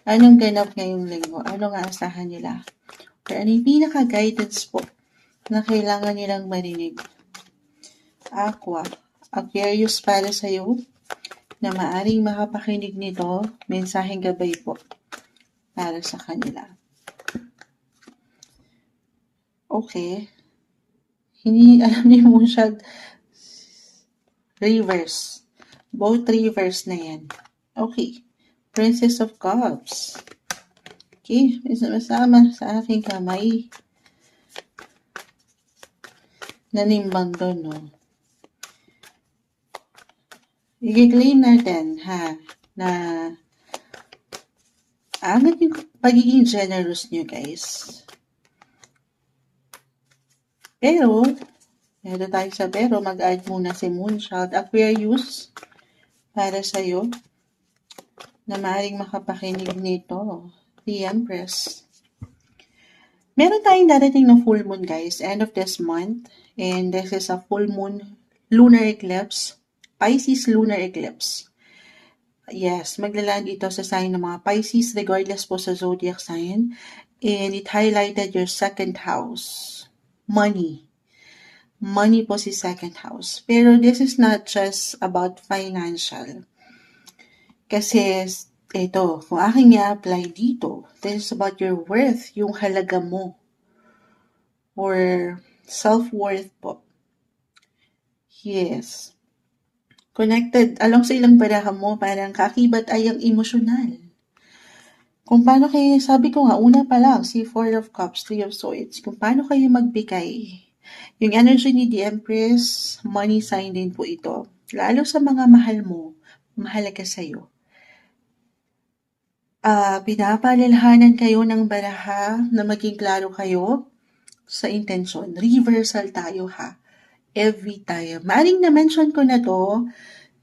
Anong ganap ngayong linggo? Anong aasahan nila? Or ano yung pinaka-guidance po na kailangan nilang marinig? Aqua, Aquarius para sa'yo na maaring makapakinig nito, mensaheng gabay po para sa kanila. Okay. Hindi alam ni Moonshot. Reverse. Both reverse na yan. Okay. Princess of Cups. Okay. May sama sa aking kamay. Nanimbang doon, no? I-claim natin, ha, na angat yung pagiging generous nyo, guys. Pero, ito tayo sa pero, mag-add muna si Moonchild Aquarius para sa'yo na maaaring makapakinig nito. The Empress. Meron tayong darating na full moon, guys, end of this month. And this is a full moon lunar eclipse. Pisces lunar eclipse. Yes, maglaland ito sa sign ng mga Pisces regardless po sa zodiac sign. And it highlighted your second house. Money. Money po si second house. Pero this is not just about financial. Kasi ito, kung aking i-apply dito, this is about your worth, yung halaga mo. Or self-worth po. Yes. Connected, along sa ilang baraha mo, parang kakibat ay ang emosyonal. Kung paano kayo, sabi ko nga, una pa lang, si Four of Cups, Three of Swords, kung paano kayo magbigay. Yung energy ni the Empress, money sign din po ito. Lalo sa mga mahal mo, mahalaga sa'yo. Pinapalalahanan kayo ng baraha na maging klaro kayo sa intensyon. Reversal tayo, ha? Every time. Maaring na-mention ko na to,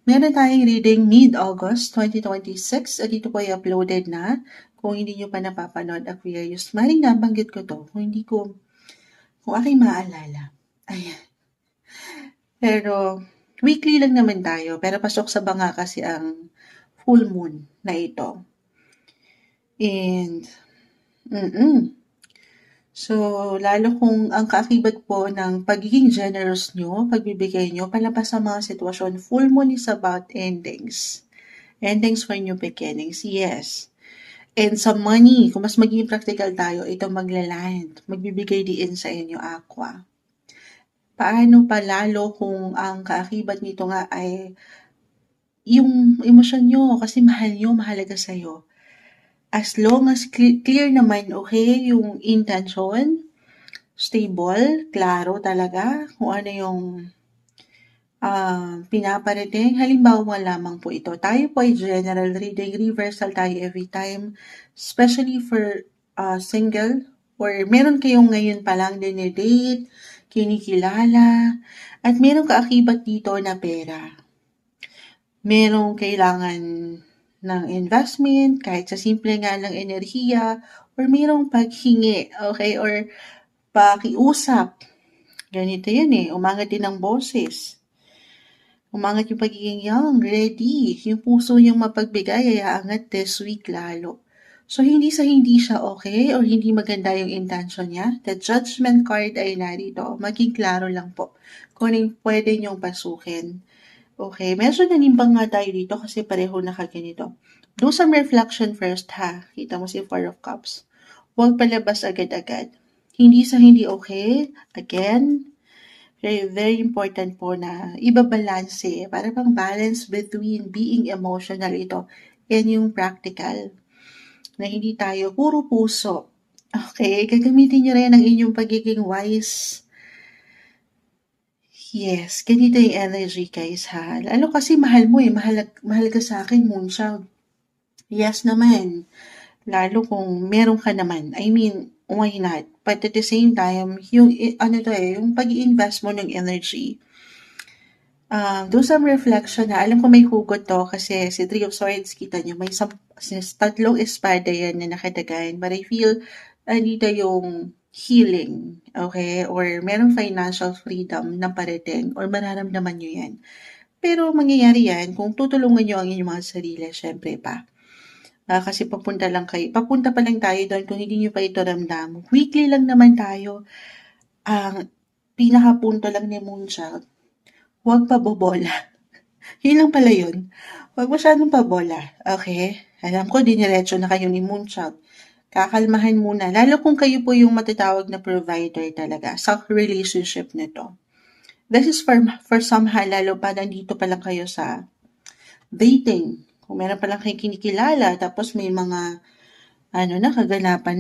meron tayong reading mid-August 2026 at ito po ay uploaded na. Kung hindi nyo pa napapanood, Aquarius, maaring nabanggit ko to. Kung aking maaalala. Ayan. Pero, weekly lang naman tayo. Pero pasok sa banga kasi ang full moon na ito. And, so, lalo kung ang kaakibat po ng pagiging generous nyo, pagbibigay nyo, palabas sa mga sitwasyon, full moon is about endings. Endings for new beginnings, yes. And sa money, kung mas magiging practical tayo, ito maglaland. Magbibigay din sa inyo, Aqua. Paano pa lalo kung ang kaakibat nito nga ay yung emosyon nyo, kasi mahal nyo, mahalaga sa'yo. As long as clear naman, okay, yung intention, stable, klaro talaga kung ano yung pinaparating. Halimbawa lamang po ito. Tayo po ay general reading, reversal tayo every time, especially for single or meron kayong ngayon pa lang dinedate, kinikilala, at meron kaakibat dito na pera. Merong kailangan ng investment, kahit sa simple nga lang enerhiya, or merong paghingi, okay, or pakiusap. Ganito yun umangat din ang boses. Umangat yung pagiging young, ready. Yung puso niyang mapagbigay ay aangat this week lalo. So, hindi siya okay or hindi maganda yung intention niya. The judgment card ay narito. Maging klaro lang po kung ano pwede niyong pasukin. Okay, medyo nanimbang nga tayo dito kasi pareho na kaganito. Do some reflection first, ha? Kita mo si Four of Cups. Huwag palabas agad-agad. Hindi okay. Again, very, very important po na ibabalanse. Para pang balance between being emotional ito and yung practical. Na hindi tayo puro puso. Okay, gagamitin niyo rin ang inyong pagiging wise. Yes, ganito yung energy guys ha. Lalo kasi mahal mo mahal ka sa akin, Moonchild. Yes naman, lalo kung meron ka naman. I mean, why not? But at the same time, yung yung pag-i-invest mo ng energy, do some reflection na. Alam ko may hugot to kasi si Three of Swords, kita nyo, may tatlong espada yan na nakadagan. But I feel, andito yung healing, okay? Or merong financial freedom na parating or mararamdaman nyo yan. Pero mangyayari yan kung tutulungan nyo ang inyong mga sarili, syempre pa. Kasi papunta pa lang tayo doon kung hindi nyo pa ito ramdam. Weekly lang naman tayo. Ang pinakapunto lang ni Moonchild, huwag pa bobola. Yun lang pala yun. Huwag masyadong pabola, okay? Alam ko, diniretso na kayo ni Moonchild. Kakalmahan muna, lalo kung kayo po yung matatawag na provider talaga sa relationship nito. This is for somehow, lalo pa nandito pa lang kayo sa dating. Kung meron pa lang kayo kinikilala, tapos may mga, kaganapan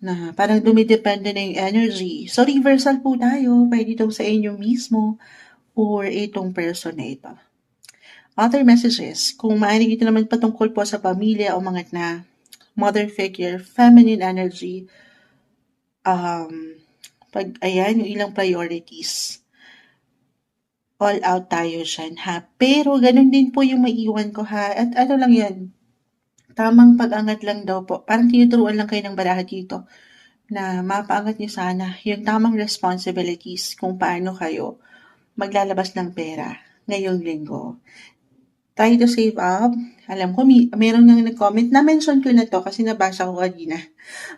na parang dumidepende na yung energy. So, reversal po tayo, pwede itong sa inyo mismo or itong person na ito. Other messages, kung maaari ito naman patungkol po sa pamilya o mga na mother figure, feminine energy, yung ilang priorities. All out tayo dyan, ha? Pero ganun din po yung maiwan ko, ha? At ano lang yan, tamang pag-angat lang daw po. Parang tinuturuan lang kayo ng baraha dito na mapaangat niyo sana yung tamang responsibilities kung paano kayo maglalabas ng pera ngayong linggo. Try to save up. Alam ko, meron nang nag-comment. Na-mention ko na to kasi nabasa ko kanina.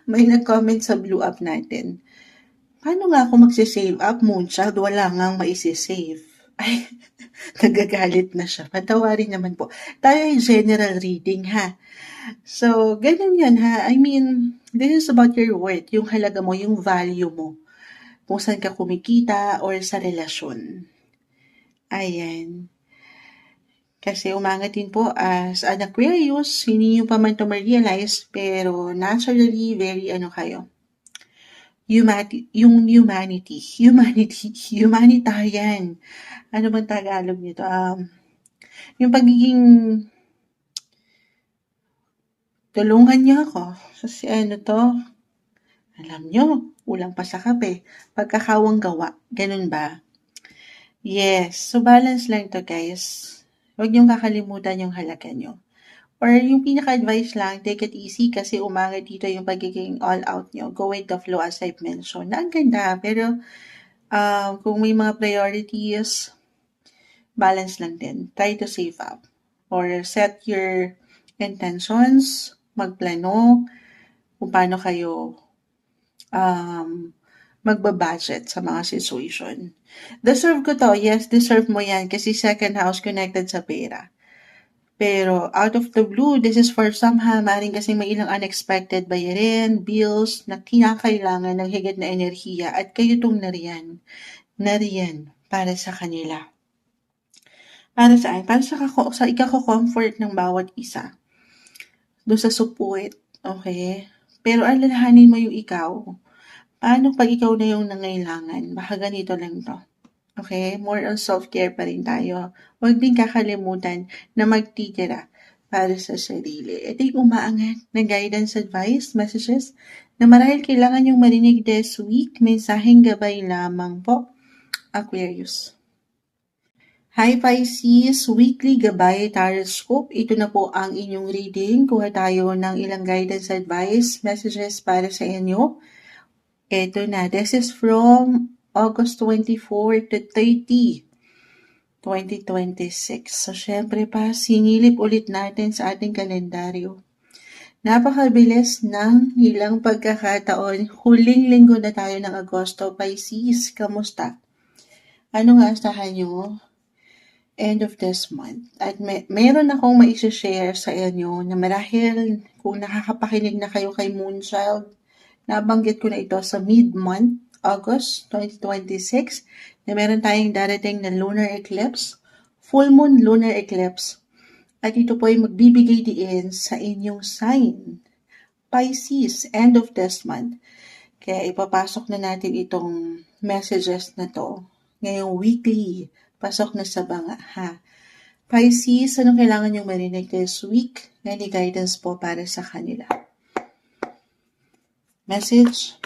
May nag-comment sa Blue Up natin. Paano nga ako magsisave up, Moonchild? Wala ngang maisisave. Ay, nagagalit na siya. Patawarin naman po. Tayo ay general reading, ha? So, ganun yan, ha? I mean, this is about your worth. Yung halaga mo, yung value mo. Kung saan ka kumikita or sa relasyon. Ayan. Kasi umangat din po as an Aquarius, hindi nyo pa man to ma-realize, pero naturally, very kayo. Humanitarian. Ano bang Tagalog nito? Yung pagiging tulungan niyo ako. Kasi alam nyo, ulang pa sa kape. Pagkakawang gawa. Ganun ba? Yes. So, balance lang to guys. Huwag niyong kakalimutan yung halaga nyo. Or yung pinaka-advice lang, take it easy kasi umangat dito yung pagiging all-out nyo. Go with the flow as I've mentioned. Na ang ganda, pero kung may mga priorities, balance lang din. Try to save up. Or set your intentions, magplano, kung paano kayo magbabudget sa mga situation. Deserve ko to. Yes, deserve mo yan kasi second house connected sa pera. Pero out of the blue, this is for somehow, maaaring kasi may ilang unexpected bayarin, bills na kinakailangan ng higit na enerhiya at kayo itong nariyan para sa kanila. Para saan? Para sa ikako-comfort ng bawat isa. Doon sa support, okay? Pero alalahanin mo yung ikaw. Paano pag ikaw na yung nangailangan? Baka ganito lang to. Okay? More on self-care pa rin tayo. Huwag din kakalimutan na magtitira para sa sarili. Ito yung umaangat na guidance, advice, messages na marahil kailangan yung marinig this week. Mensaheng gabay lamang po, Aquarius. Hi Pisces, weekly gabay tarot ito na po ang inyong reading. Kuha tayo ng ilang guidance, advice, messages para sa inyo. Ito na, this is from August 24 to 30, 2026. So, syempre pa, sinilip ulit natin sa ating kalendaryo. Napakabilis ng ilang pagkakataon. Huling linggo na tayo ng Agosto. Pisces, kamusta? Ano nga asahan nyo? End of this month. At meron akong maisha-share sa inyo na marahil kung nakakapakinig na kayo kay Moonchild, nabanggit ko na ito sa mid-month, August 2026, na meron tayong darating na lunar eclipse, full moon lunar eclipse. At ito po ay magbibigay diin sa inyong sign, Pisces, end of this month. Kaya ipapasok na natin itong messages na to ngayong weekly. Pasok na sa banga, ha? Pisces, anong kailangan niyong marinig this week? Any guidance po para sa kanila? Message,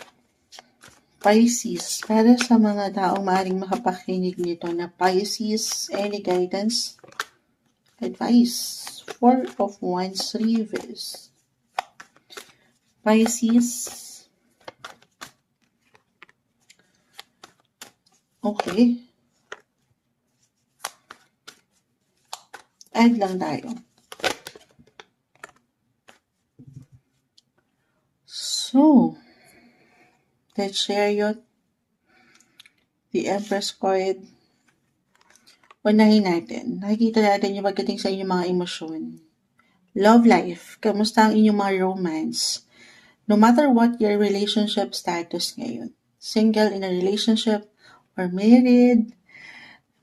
Pisces, para sa mga taong maaaring makapakinig nito na Pisces, any guidance? Advice, 4 of Wands reverse. Pisces. Okay. Add lang tayo. So, the Chariot, the Empress card, unahin natin. Nakikita natin yung pagdating sa inyong mga emosyon. Love life, kamusta ang inyong mga romance? No matter what your relationship status ngayon, single in a relationship or married,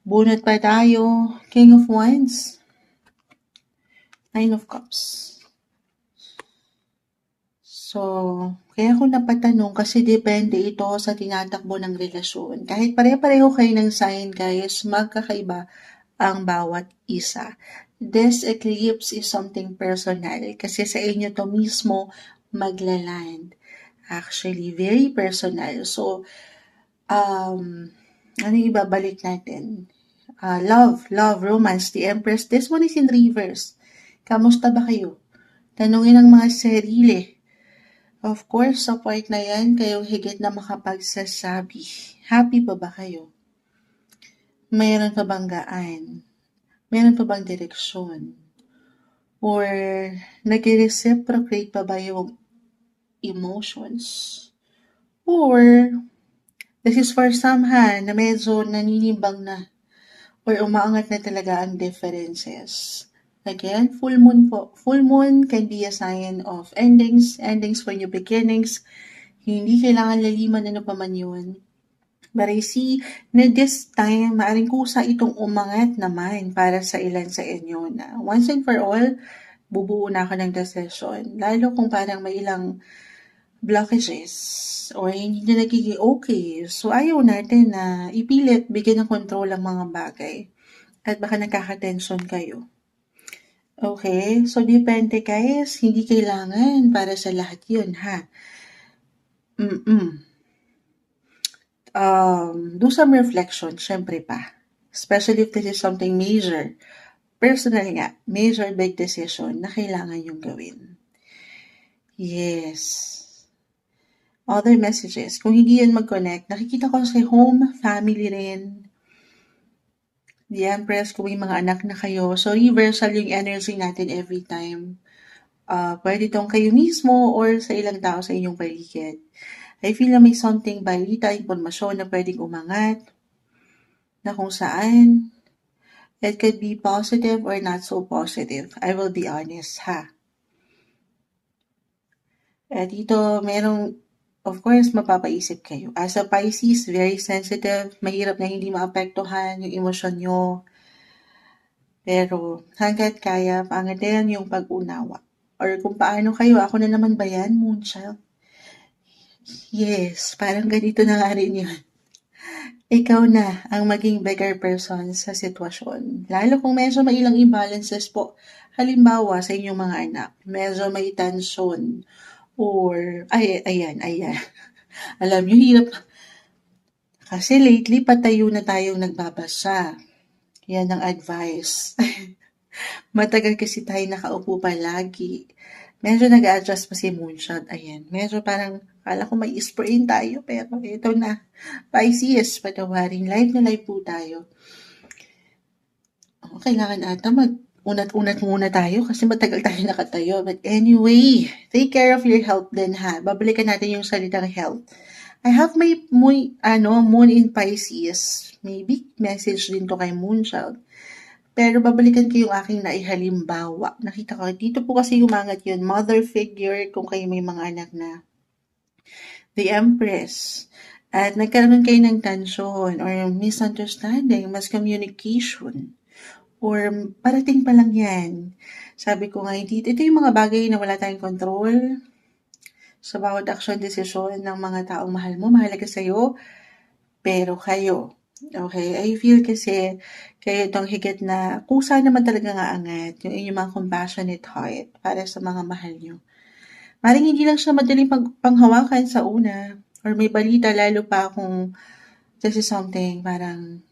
bunot pa tayo, King of Wands, Nine of Cups. So, kaya ko napatanong kasi depende ito sa tinatakbo ng relasyon. Kahit pare-pareho kayo ng sign guys, magkakaiba ang bawat isa. This eclipse is something personal kasi sa inyo to mismo maglaland. Actually, very personal. So, ano ibabalik natin? Love, romance, the Empress. This one is in reverse. Kamusta ba kayo? Tanungin ang mga sarili. Of course, sa part na yan, kayo higit na makapagsasabi. Happy pa ba kayo? Mayroon pa bang gaan? Mayroon pa bang direksyon? Or nag-reciprocate pa ba yung emotions? Or this is for some na medyo naninimbang na or umaangat na talaga ang differences. Again, full moon po. Full moon can be a sign of endings for new beginnings. Hindi kailangan laliman ano pa man yun. But I see na this time, maaring kusa itong umangat naman para sa ilan sa inyo na once and for all, bubuo na ako ng decision. Lalo kung parang may ilang blockages or hindi na nagiging okay. So ayaw natin na ipilit, bigyan ng control ang mga bagay. At baka nakaka-tension kayo. Okay, so depende guys, hindi kailangan para sa lahat yun, ha? Do some reflection, syempre pa. Especially if this is something major. Personally nga, major big decision na kailangan yung gawin. Yes. Other messages, kung hindi yan mag-connect, nakikita ko sa home, family rin, the Empress, kung may mga anak na kayo. So, reversal yung energy natin every time. Pwede tong kayo mismo or sa ilang tao sa inyong paligid. I feel na may something balita, informasyon na pwedeng umangat, na kung saan it could be positive or not so positive. I will be honest, ha? Dito, of course, mapapaisip kayo. As a Pisces, very sensitive, mahirap na hindi maapektuhan yung emosyon nyo. Pero hanggat kaya, paangatan yung pag-unawa. Or kung paano kayo, ako na naman ba yan, Moonchild? Yes, parang ganito na nga rin yun. Ikaw na ang maging bigger person sa sitwasyon. Lalo kung medyo may ilang imbalances po. Halimbawa, sa inyong mga anak, medyo may tension. Or, ayan. Alam nyo, hirap. Kasi lately, patayo na tayong nagbabasa. Yan ang advice. Matagal kasi tayo nakaupo palagi. Medyo nag-adjust pa si Moonshot. Ayan, medyo parang, kala ko may sprain tayo, pero ito na. Pisces, patawarin. Live na live po tayo. Kailangan ata unat-unat muna tayo kasi matagal tayo nakatayo. But anyway, take care of your health din, ha. Babalikan natin yung salitang health. I have my moon in Pisces. Maybe message din to kay Moonchild. Pero babalikan ko yung aking naihalimbawa. Nakita ko, dito po kasi umangat yun. Mother figure, kung kayo may mga anak na. The Empress. At nagkaroon kayo ng tension or misunderstanding, miscommunication. Or parating pa lang yan. Sabi ko nga, ito yung mga bagay na wala tayong control sa bawat action, decision ng mga taong mahal mo, mahalaga sa'yo. Pero kayo, Okay, I feel kasi kayo itong higit na kusa naman talaga nga angat yung inyong mga compassionate heart para sa mga mahal niyo. Maring hindi lang siya madaling panghawakan sa una or may balita lalo pa kung this is something parang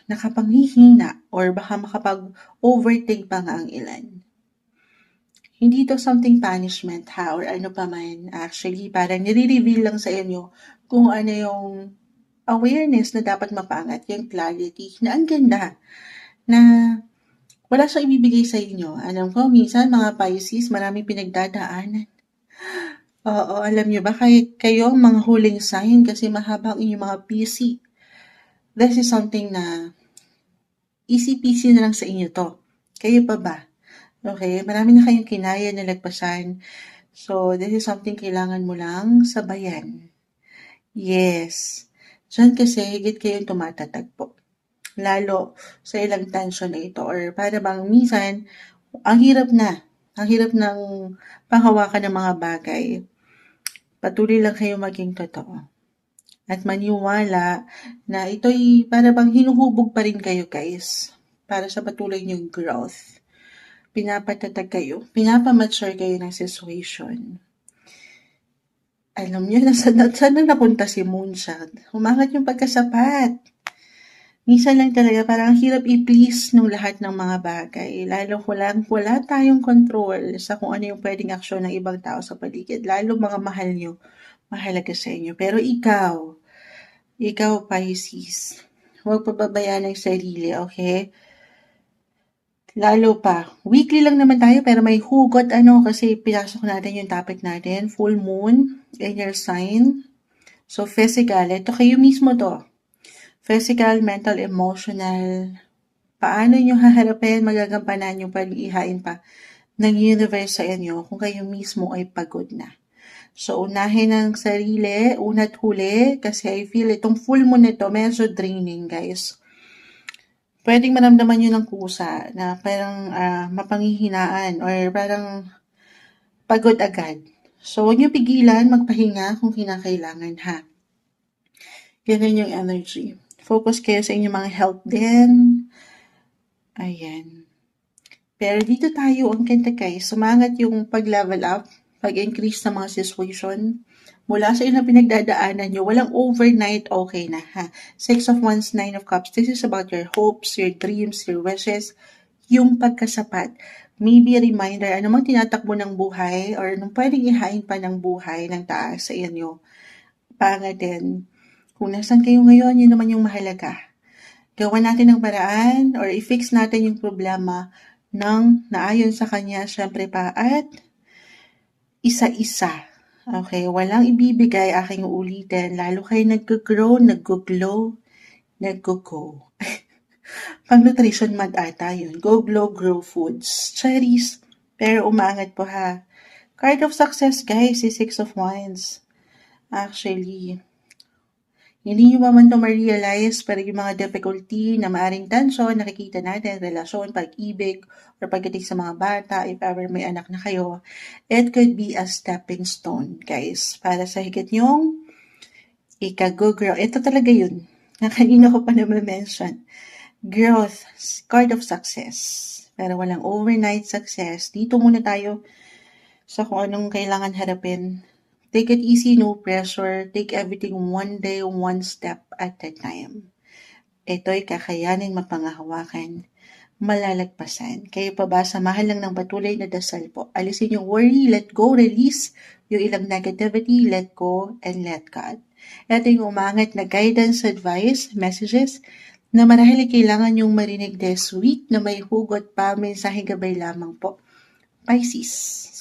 nakapanghihina or baka makapag-overthink pa nga ang ilan. Hindi to something punishment ha or ano pa man. Actually, parang nire-reveal lang sa inyo kung ano yung awareness na dapat mapangat, yung clarity na ang ganda na wala siyang ibibigay sa inyo. Alam ko, minsan mga Pisces, maraming pinagdadaanan. Oo, alam niyo ba, kahit kayo ang mga huling sign kasi mahaba ang inyong mga PC. This is something na easy-peasy na lang sa inyo to. Kayo pa ba? Okay, marami na kayong kinaya na lagpasan. So, this is something kailangan mo lang sabayan. Yes. Diyan kasi higit kayong tumatatag po. Lalo sa ilang tension na ito or para bang minsan, ang hirap na. Ang hirap ng panghawakan ng mga bagay. Patuloy lang kayo maging totoo. At maniwala na ito'y para bang hinuhubog pa rin kayo guys. Para sa patuloy niyong growth. Pinapatatag kayo. Pinapamature kayo ng situation. Alam niyo, saan na napunta si Moonshot? Umangat yung pagkasapat. Minsan lang talaga parang ang hirap i-please nung lahat ng mga bagay. Lalo wala tayong control sa kung ano yung pwedeng aksyon ng ibang tao sa paligid. Lalo mga mahal nyo, mahalaga sa inyo. Pero ikaw Pisces, huwag pababayaan ang sarili, okay? Lalo pa, weekly lang naman tayo pero may hugot kasi pinasok natin yung topic natin, full moon in your sign. So physical, ito kayo mismo to. Physical, mental, emotional. Paano nyo haharapin, magagampanan yung pag-ihain pa ng universe sa inyo kung kayo mismo ay pagod na. So, unahin ang sarili, una't huli, kasi I feel itong full moon nito, medyo draining, guys. Pwedeng maramdaman nyo ng kusa na parang mapanghihinaan or parang pagod agad. So, huwag nyo pigilan magpahinga kung kinakailangan ha. Ganun yung energy. Focus kayo sa inyong mga health din. Ayan. Pero dito tayo, ang kanta guys, sumangat yung pag-level up, pag-increase ng mga situation. Mula sa ilang pinagdadaanan nyo, walang overnight okay na ha. 6 of Wands, 9 of Cups, this is about your hopes, your dreams, your wishes, yung pagkasapat. Maybe a reminder, ano mang tinatakbo ng buhay or anong pwedeng ihain pa ng buhay ng taas sa inyo. Pangatin, kung nasan kayo ngayon, yun naman yung mahalaga. Gawa natin ng paraan or i-fix natin yung problema ng naayon sa kanya, syempre pa, at isa-isa. Okay, walang ibibigay, aking uulitin. Lalo kayo nag-grow, nag-glow, nag-go. Pang nutrition month ata yun. Go, glow, grow foods. Cherries. Pero umaangat po ha. Card of success guys, si 6 of Wands. Actually, hindi nyo pa man ito ma-realize pero yung mga difficulty na maaring tension, nakikita natin, relasyon, pag-ibig, or pagdating sa mga bata, if ever may anak na kayo, it could be a stepping stone, guys, para sa higit nyong ika-grow. Ito talaga yun, na kanina ko pa naman mention. Growth, card of success. Pero walang overnight success. Dito muna tayo sa kung anong kailangan harapin. Take it easy, no pressure. Take everything one day, one step at a time. Ito'y kakayanin mapangahawakan, malalagpasan. Kayo pa ba, samahan lang ng patuloy na dasal po. Alisin yung worry, let go, release yung ilang negativity, let go, and let God. Ito yung umangat na guidance, advice, messages na marahil kailangan yung marinig this week na may hugot pa, mensaheng gabay lamang po. Pisces,